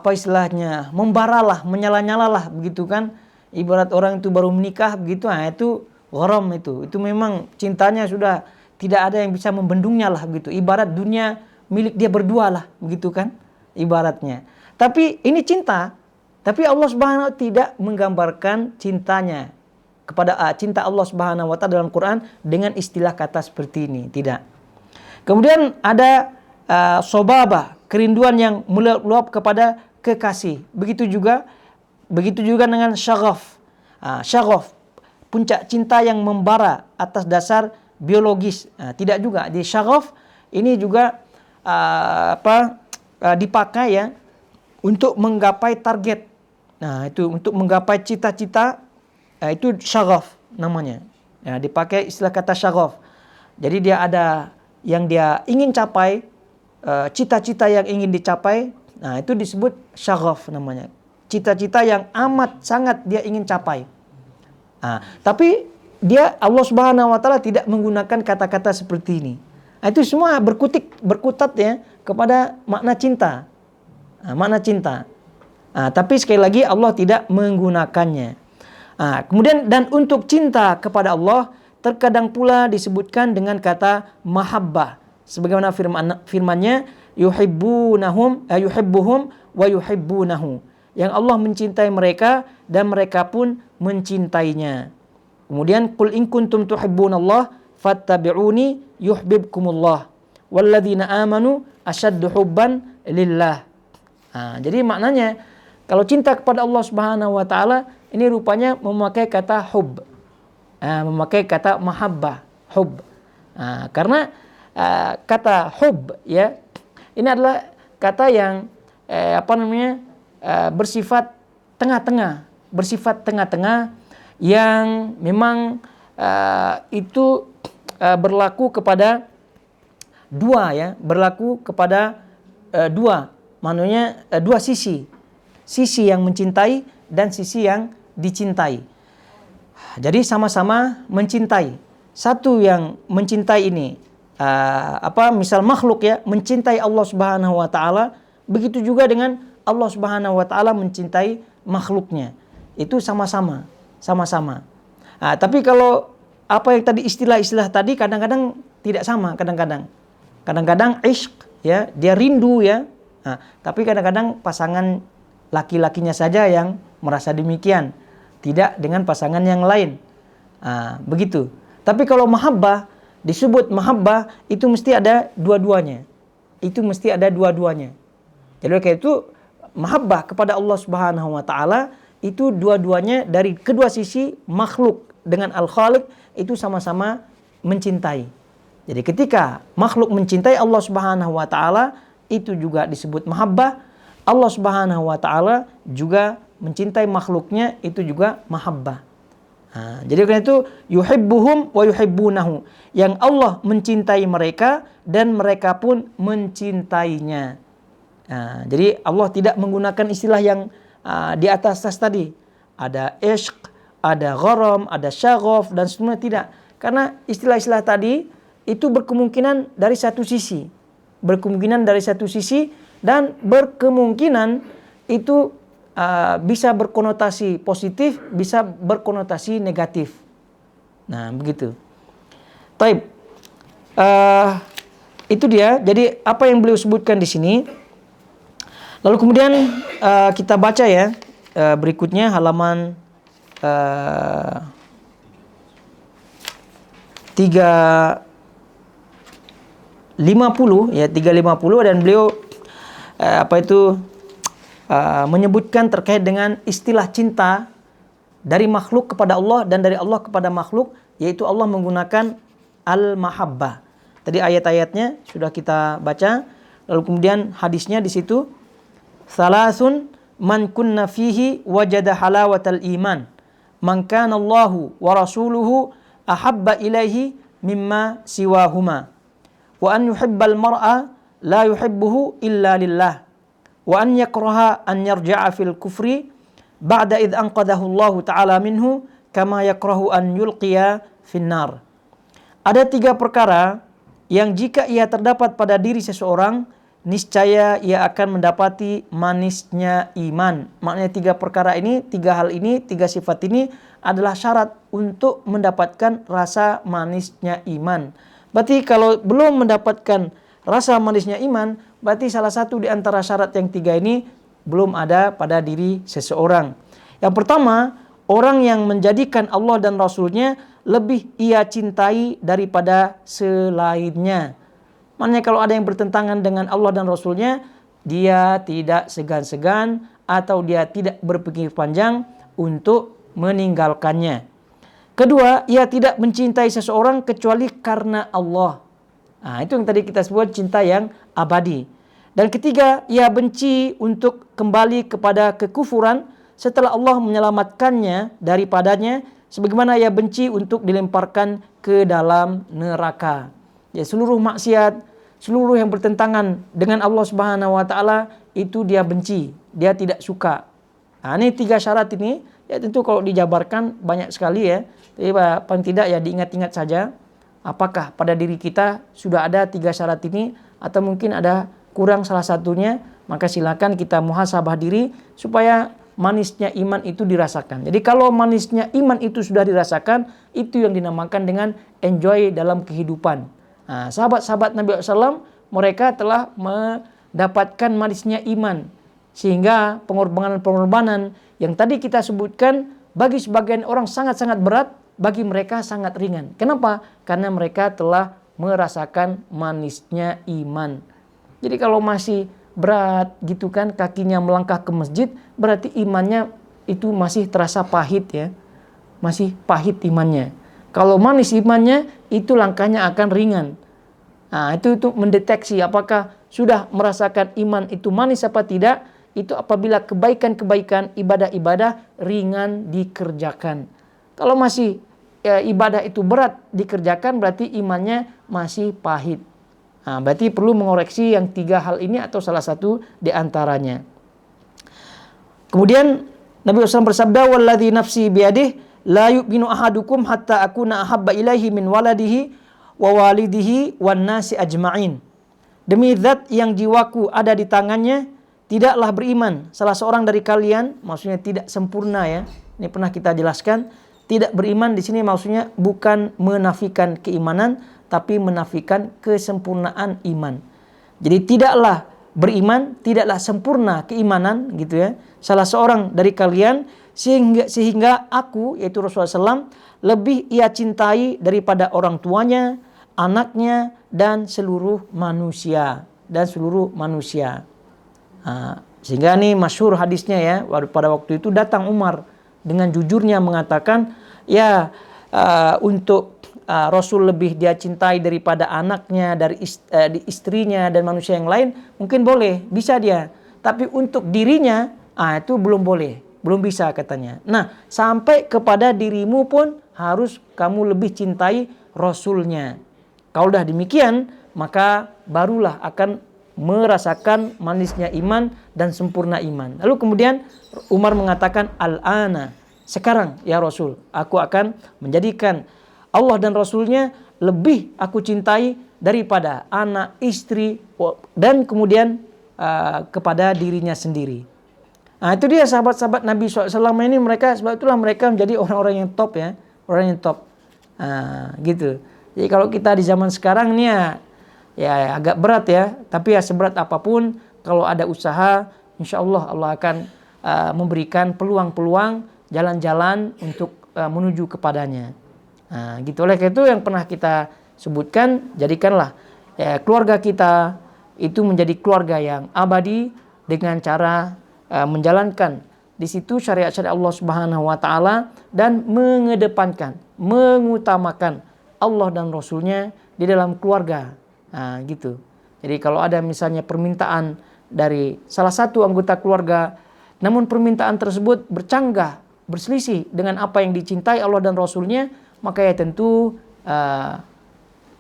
istilahnya membaralah, menyala-nyalalah begitu kan. Ibarat orang itu baru menikah begitu, itu gharam itu. Itu memang cintanya sudah tidak ada yang bisa membendungnya lah begitu. Ibarat dunia milik dia berdua lah begitu kan ibaratnya. Tapi ini cinta. Tapi Allah Subhanahu wa taala tidak menggambarkan cintanya kepada cinta Allah Subhanahu wa taala dalam Quran dengan istilah kata seperti ini, tidak. Kemudian ada sobaba, kerinduan yang meluap kepada kekasih. Begitu juga dengan syaghaf. Syaghaf, puncak cinta yang membara atas dasar biologis. Tidak juga. Di syaghaf ini juga dipakai ya untuk menggapai target. Nah, itu untuk menggapai cita-cita. Itu syaghaf namanya. Dipakai istilah kata syaghaf. Jadi dia ada yang dia ingin capai, cita-cita yang ingin dicapai. Nah, itu disebut syaghaf namanya. Cita-cita yang amat sangat dia ingin capai. Tapi Allah Subhanahu wa taala tidak menggunakan kata-kata seperti ini. Itu semua berkutat ya kepada makna cinta. Makna cinta. Tapi sekali lagi Allah tidak menggunakannya. Kemudian dan untuk cinta kepada Allah terkadang pula disebutkan dengan kata mahabbah. Sebagaimana firman-Nya, yuhibbuhum wa yuhibbunahu. Yang Allah mencintai mereka dan mereka pun mencintainya. Kemudian qul in kuntum tuhibbunallah fattabi'uni yuhibbukumullah walladzina amanu asyaddu hubban lillah. Jadi maknanya kalau cinta kepada Allah Subhanahu wa taala ini rupanya memakai kata hub, memakai kata mahabbah, hub. Karena kata hub ya, ini adalah kata yang bersifat tengah-tengah, yang memang itu berlaku kepada dua ya, maknanya dua sisi yang mencintai dan sisi yang dicintai. Jadi sama-sama mencintai. Satu yang mencintai ini misal makhluk ya mencintai Allah Subhanahu wa taala, begitu juga dengan Allah Subhanahu wa taala mencintai makhluknya. Itu sama-sama. Tapi kalau apa yang tadi istilah-istilah tadi kadang-kadang tidak sama, kadang-kadang ishq ya, dia rindu ya. Tapi kadang-kadang pasangan laki-lakinya saja yang merasa demikian, tidak dengan pasangan yang lain. Begitu. Tapi kalau mahabbah, disebut mahabbah itu mesti ada dua-duanya. itu mesti ada dua-duanya. Jadi kayak itu mahabbah kepada Allah Subhanahu wa taala itu dua-duanya dari kedua sisi makhluk dengan Al-Khaliq itu sama-sama mencintai. Jadi ketika makhluk mencintai Allah Subhanahu wa taala itu juga disebut mahabbah. Allah Subhanahu wa taala juga mencintai makhluknya itu juga mahabbah. Jadi karena itu yuhibbuhum wa yuhibbunahu. Yang Allah mencintai mereka dan mereka pun mencintainya. Jadi Allah tidak menggunakan istilah yang di atas tadi. Ada ishq, ada gharam, ada syaghaf dan semuanya tidak. Karena istilah-istilah tadi itu berkemungkinan dari satu sisi. Berkemungkinan dari satu sisi dan berkemungkinan itu bisa berkonotasi positif, bisa berkonotasi negatif. Nah, begitu. Taib. Itu dia. Jadi apa yang beliau sebutkan di sini. Lalu kemudian kita baca ya berikutnya halaman 350 ya 350 dan beliau menyebutkan terkait dengan istilah cinta dari makhluk kepada Allah dan dari Allah kepada makhluk, yaitu Allah menggunakan al-mahabbah. Tadi ayat-ayatnya sudah kita baca, lalu kemudian hadisnya di situ salasun man kunna fihi wajada halawatal iman man kana Allahu wa rasuluhu ahabba ilaihi mimma siwahuma wa an yuhibbal mar'a la yuhibbuhu illa lillah wa an yakraha an yarja'a fil kufri ba'da idh anqadahu Allah ta'ala minhu kama yakrahu an yulqiya finnar. Ada 3 perkara yang jika ia terdapat pada diri seseorang, niscaya ia akan mendapati manisnya iman. Maknanya 3 perkara ini, 3 hal ini, 3 sifat ini adalah syarat untuk mendapatkan rasa manisnya iman. Berarti kalau belum mendapatkan rasa manisnya iman, berarti salah satu di antara syarat yang 3 ini belum ada pada diri seseorang. Yang pertama, orang yang menjadikan Allah dan Rasulnya lebih ia cintai daripada selainnya. Maknanya kalau ada yang bertentangan dengan Allah dan Rasulnya, dia tidak segan-segan atau dia tidak berpikir panjang untuk meninggalkannya. Kedua, ia tidak mencintai seseorang kecuali karena Allah. Itu yang tadi kita sebut cinta yang abadi. Dan ketiga, ia benci untuk kembali kepada kekufuran setelah Allah menyelamatkannya daripadanya, sebagaimana ia benci untuk dilemparkan ke dalam neraka. Ya, seluruh maksiat, seluruh yang bertentangan dengan Allah Subhanahu wa taala itu dia benci, dia tidak suka. Ini 3 syarat ini, ya tentu kalau dijabarkan banyak sekali ya. Tapi paling tidak ya diingat-ingat saja. Apakah pada diri kita sudah ada 3 syarat ini atau mungkin ada kurang salah satunya, maka silakan kita muhasabah diri supaya manisnya iman itu dirasakan. Jadi kalau manisnya iman itu sudah dirasakan, itu yang dinamakan dengan enjoy dalam kehidupan. Sahabat-sahabat Nabi SAW mereka telah mendapatkan manisnya iman, sehingga pengorbanan-pengorbanan yang tadi kita sebutkan bagi sebagian orang sangat-sangat berat, bagi mereka sangat ringan. Kenapa? Karena mereka telah merasakan manisnya iman. Jadi kalau masih berat gitu kan, kakinya melangkah ke masjid, berarti imannya itu masih terasa pahit ya. Masih pahit imannya. Kalau manis imannya, itu langkahnya akan ringan. Itu mendeteksi apakah sudah merasakan iman itu manis apa tidak, itu apabila kebaikan-kebaikan, ibadah-ibadah ringan dikerjakan. Kalau masih ibadah itu berat dikerjakan, berarti imannya masih pahit. Berarti perlu mengoreksi yang 3 hal ini atau salah satu di antaranya. Kemudian Nabi SAW bersabda, "Walladzi nafsi biyadihi la yu'minu ahadukum hatta akuna ahabba ilaihi min waladihi wa walidihi wan nasi ajma'in." Demi zat yang jiwaku ada di tangannya, tidaklah beriman salah seorang dari kalian, maksudnya tidak sempurna ya. Ini pernah kita jelaskan. Tidak beriman di sini maksudnya bukan menafikan keimanan, tapi menafikan kesempurnaan iman. Jadi tidaklah beriman, tidaklah sempurna keimanan gitu ya. Salah seorang dari kalian sehingga aku, yaitu Rasulullah SAW, lebih ia cintai daripada orang tuanya, anaknya, dan seluruh manusia. dan seluruh manusia. Sehingga nih masyhur hadisnya ya, pada waktu itu datang Umar dengan jujurnya mengatakan, ya untuk Rasul lebih dia cintai daripada anaknya, dari istrinya dan manusia yang lain, mungkin boleh, bisa dia. Tapi untuk dirinya, itu belum boleh, belum bisa katanya. Nah, sampai kepada dirimu pun harus kamu lebih cintai Rasulnya. Kalau udah demikian, maka barulah akan merasakan manisnya iman dan sempurna iman. Lalu kemudian Umar mengatakan, al-ana, sekarang ya Rasul, aku akan menjadikan Allah dan Rasulnya lebih aku cintai daripada anak, istri, dan kemudian kepada dirinya sendiri. Nah, itu dia sahabat-sahabat Nabi SAW ini, mereka, sebab itulah mereka menjadi orang-orang yang top ya, orang yang top. Gitu. Jadi kalau kita di zaman sekarang ini ya agak berat ya, tapi ya seberat apapun, kalau ada usaha, insya Allah Allah akan memberikan peluang-peluang, jalan-jalan untuk menuju kepadanya. Gitu. Oleh karena itu yang pernah kita sebutkan, jadikanlah keluarga kita itu menjadi keluarga yang abadi dengan cara menjalankan di situ syariat-syariat Allah Subhanahu wa taala dan mengedepankan, mengutamakan Allah dan Rasulnya di dalam keluarga. Gitu. Jadi kalau ada misalnya permintaan dari salah satu anggota keluarga, namun permintaan tersebut bercanggah, berselisih dengan apa yang dicintai Allah dan Rasulnya, maka ya tentu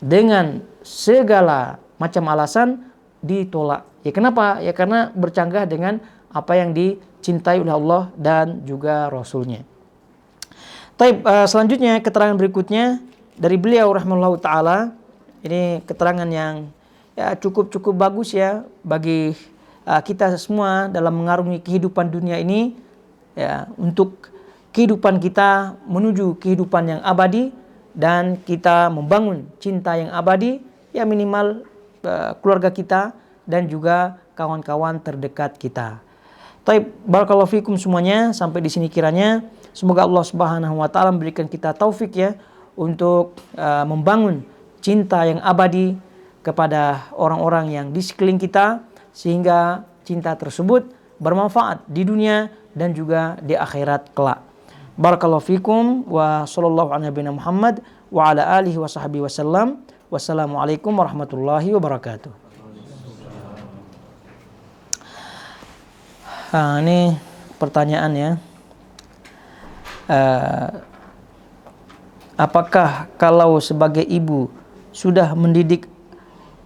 dengan segala macam alasan ditolak. Ya kenapa? Ya karena bercanggah dengan apa yang dicintai oleh Allah dan juga Rasulnya. Taib, selanjutnya keterangan berikutnya dari beliau rahimahullahu taala. Ini keterangan yang ya cukup bagus ya bagi kita semua dalam mengarungi kehidupan dunia ini, ya, untuk kehidupan kita menuju kehidupan yang abadi dan kita membangun cinta yang abadi, ya minimal keluarga kita dan juga kawan-kawan terdekat kita. Taib, barakallahu fikum semuanya, sampai di sini kiranya semoga Allah Subhanahu wa taala memberikan kita taufik ya untuk membangun cinta yang abadi kepada orang-orang yang di sekeliling kita, sehingga cinta tersebut bermanfaat di dunia dan juga di akhirat kelak. Barakallahu fikum wa sallallahu ala nabiyina Muhammad wa ala alihi wa sahbihi wasallam. Wassalamualaikum warahmatullahi wabarakatuh. Ini pertanyaan ya. Apakah kalau sebagai ibu sudah mendidik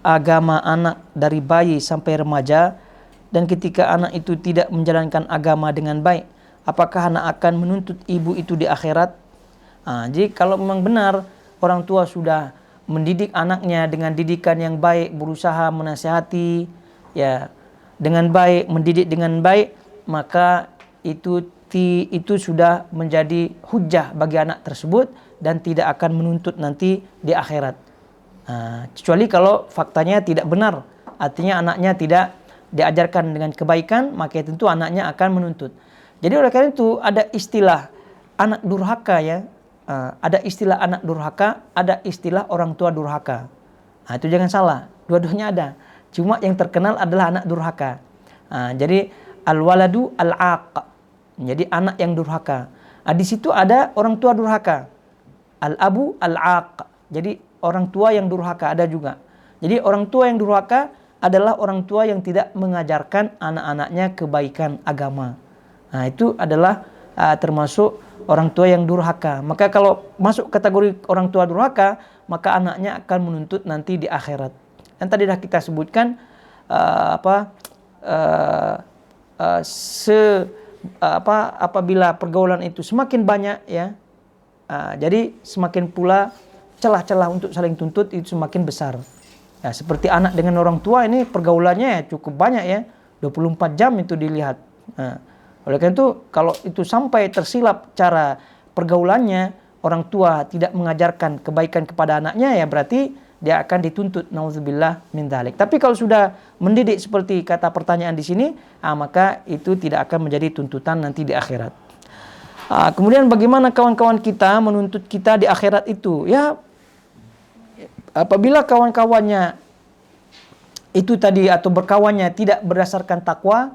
agama anak dari bayi sampai remaja, dan ketika anak itu tidak menjalankan agama dengan baik, apakah anak akan menuntut ibu itu di akhirat? Jadi kalau memang benar orang tua sudah mendidik anaknya dengan didikan yang baik, berusaha menasihati ya dengan baik, mendidik dengan baik, maka itu sudah menjadi hujjah bagi anak tersebut dan tidak akan menuntut nanti di akhirat. Kecuali kalau faktanya tidak benar, artinya anaknya tidak diajarkan dengan kebaikan, maka tentu anaknya akan menuntut. Jadi oleh karena itu ada istilah anak durhaka ya, ada istilah anak durhaka, ada istilah orang tua durhaka. Itu jangan salah, dua-duanya ada. Cuma yang terkenal adalah anak durhaka. Jadi al-waladu al-aq, jadi anak yang durhaka. Di situ ada orang tua durhaka, al-abu al-aq, jadi orang tua yang durhaka ada juga. Jadi orang tua yang durhaka adalah orang tua yang tidak mengajarkan anak-anaknya kebaikan agama. Itu adalah termasuk orang tua yang durhaka. Maka kalau masuk kategori orang tua durhaka, maka anaknya akan menuntut nanti di akhirat. Dan tadi dah kita sebutkan apabila pergaulan itu semakin banyak ya, jadi semakin pula celah-celah untuk saling tuntut itu semakin besar. Ya, seperti anak dengan orang tua ini pergaulannya ya cukup banyak ya, 24 jam itu dilihat. Oleh karena itu kalau itu sampai tersilap cara pergaulannya, orang tua tidak mengajarkan kebaikan kepada anaknya, ya berarti dia akan dituntut, nauzubillah min dzalik. Tapi kalau sudah mendidik seperti kata pertanyaan di sini, maka itu tidak akan menjadi tuntutan nanti di akhirat. Kemudian bagaimana kawan-kawan kita menuntut kita di akhirat itu? Ya, apabila kawan-kawannya itu tadi atau berkawannya tidak berdasarkan takwa,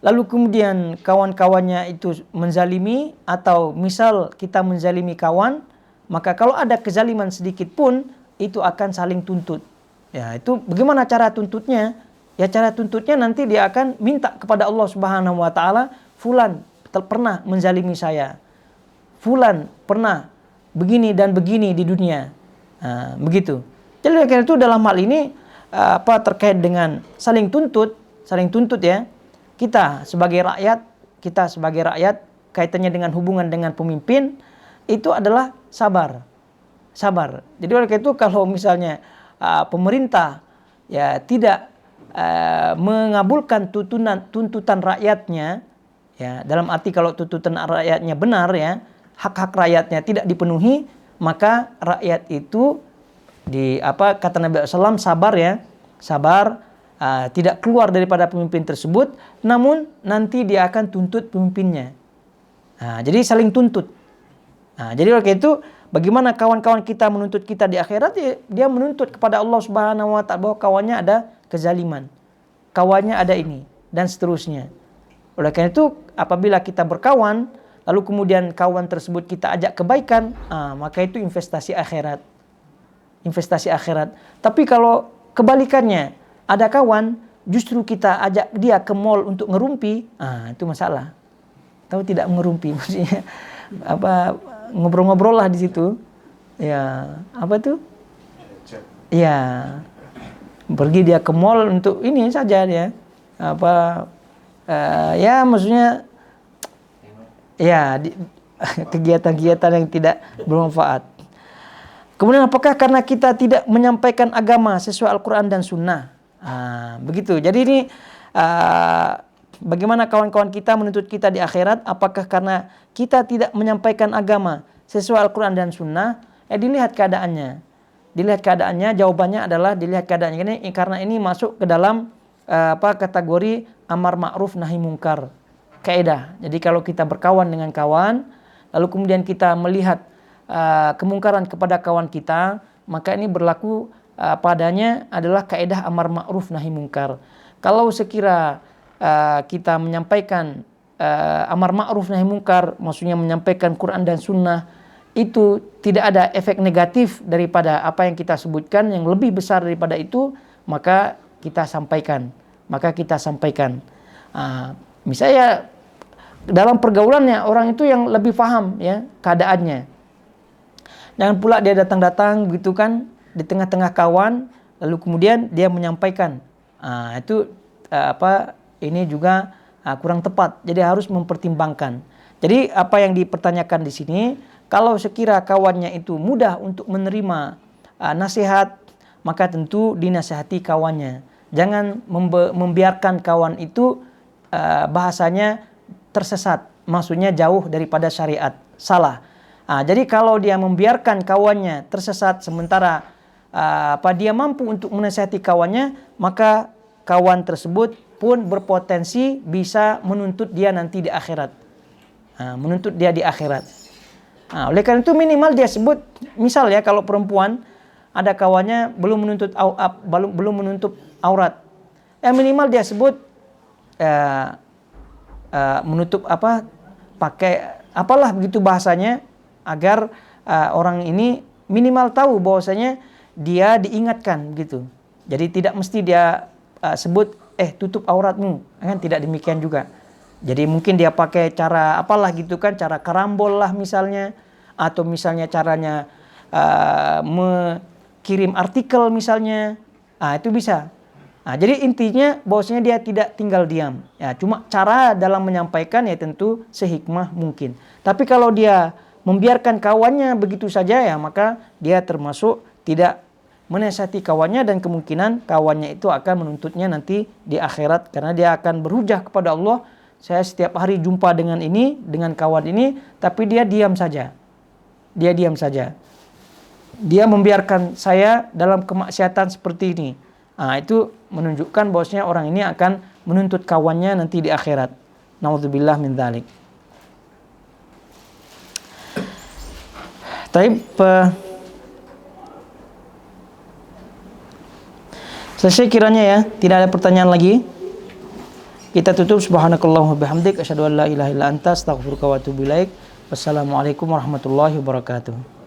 lalu kemudian kawan-kawannya itu menzalimi, atau misal kita menzalimi kawan, maka kalau ada kezaliman sedikit pun itu akan saling tuntut. Ya, itu bagaimana cara tuntutnya? Ya, cara tuntutnya nanti dia akan minta kepada Allah Subhanahu wa taala, fulan pernah menzalimi saya. Fulan pernah begini dan begini di dunia. Nah, begitu. Jadi karena itu dalam hal ini terkait dengan saling tuntut ya. Kita sebagai rakyat kaitannya dengan hubungan dengan pemimpin itu adalah sabar. Jadi oleh karena itu kalau misalnya pemerintah ya tidak mengabulkan tuntutan rakyatnya, ya dalam arti kalau tuntutan rakyatnya benar ya, hak-hak rakyatnya tidak dipenuhi, maka rakyat itu kata Nabi SAW sabar ya, tidak keluar daripada pemimpin tersebut, namun nanti dia akan tuntut pemimpinnya. Nah, jadi saling tuntut. Nah, jadi oleh itu bagaimana kawan-kawan kita menuntut kita di akhirat, dia menuntut kepada Allah Subhanahu wa taala bahwa kawannya ada kezaliman, kawannya ada ini dan seterusnya. Oleh karena itu apabila kita berkawan lalu kemudian kawan tersebut kita ajak kebaikan, maka itu investasi akhirat. Tapi kalau kebalikannya, ada kawan justru kita ajak dia ke mall untuk ngerumpi, itu masalah. Tahu tidak ngerumpi maksudnya ngobrol-ngobrol lah di situ. Ya, apa tuh? Ya. Pergi dia ke mall untuk ini saja dia. Ya maksudnya ya kegiatan-kegiatan yang tidak bermanfaat. Kemudian apakah karena kita tidak menyampaikan agama sesuai Al-Quran dan Sunnah? Begitu. Jadi ini bagaimana kawan-kawan kita menuntut kita di akhirat? Apakah karena kita tidak menyampaikan agama sesuai Al-Quran dan Sunnah? Dilihat keadaannya. Jawabannya adalah dilihat keadaannya. Karena ini masuk ke dalam kategori amar ma'ruf nahi mungkar. Kaidah. Jadi kalau kita berkawan dengan kawan, lalu kemudian kita melihat kemungkaran kepada kawan kita, maka ini berlaku padanya adalah kaidah amar ma'ruf nahi mungkar. Kalau sekira kita menyampaikan amar ma'ruf nahi mungkar, maksudnya menyampaikan Quran dan Sunnah, itu tidak ada efek negatif daripada apa yang kita sebutkan, yang lebih besar daripada itu, maka kita sampaikan. Misalnya dalam pergaulannya orang itu yang lebih paham ya keadaannya. Jangan pula dia datang-datang begitu kan di tengah-tengah kawan, lalu kemudian dia menyampaikan. Ini juga kurang tepat. Jadi harus mempertimbangkan. Jadi apa yang dipertanyakan di sini, kalau sekira kawannya itu mudah untuk menerima nasihat, maka tentu dinasihati kawannya. Jangan membiarkan kawan itu bahasanya tersesat, maksudnya jauh daripada syariat, salah. Jadi kalau dia membiarkan kawannya tersesat sementara dia mampu untuk menasihati kawannya, maka kawan tersebut pun berpotensi bisa menuntut dia nanti di akhirat. Oleh karena itu minimal dia sebut, misal ya kalau perempuan ada kawannya belum menutup aurat, minimal dia sebut menutup pakai apalah begitu bahasanya, agar orang ini minimal tahu bahwasanya dia diingatkan gitu. Jadi tidak mesti dia sebut tutup auratmu, kan tidak demikian juga. Jadi mungkin dia pakai cara apalah gitu kan, cara karambol lah misalnya, atau misalnya caranya kirim artikel misalnya, itu bisa. Jadi intinya bahwasanya dia tidak tinggal diam. Ya, cuma cara dalam menyampaikan ya tentu sehikmah mungkin. Tapi kalau dia membiarkan kawannya begitu saja ya, maka dia termasuk tidak menasihati kawannya, dan kemungkinan kawannya itu akan menuntutnya nanti di akhirat, karena dia akan berhujah kepada Allah, saya setiap hari jumpa dengan kawan ini, tapi dia diam saja. Dia membiarkan saya dalam kemaksiatan seperti ini. Itu menunjukkan bahwasanya orang ini akan menuntut kawannya nanti di akhirat. Nauzubillah min dzalik. Selesai kiranya ya, tidak ada pertanyaan lagi. Kita tutup. Subhanakallahumma bihamdik asyhadu an la ilaha illa anta astaghfiruka wa atubu ilaik. Wassalamualaikum warahmatullahi wabarakatuh.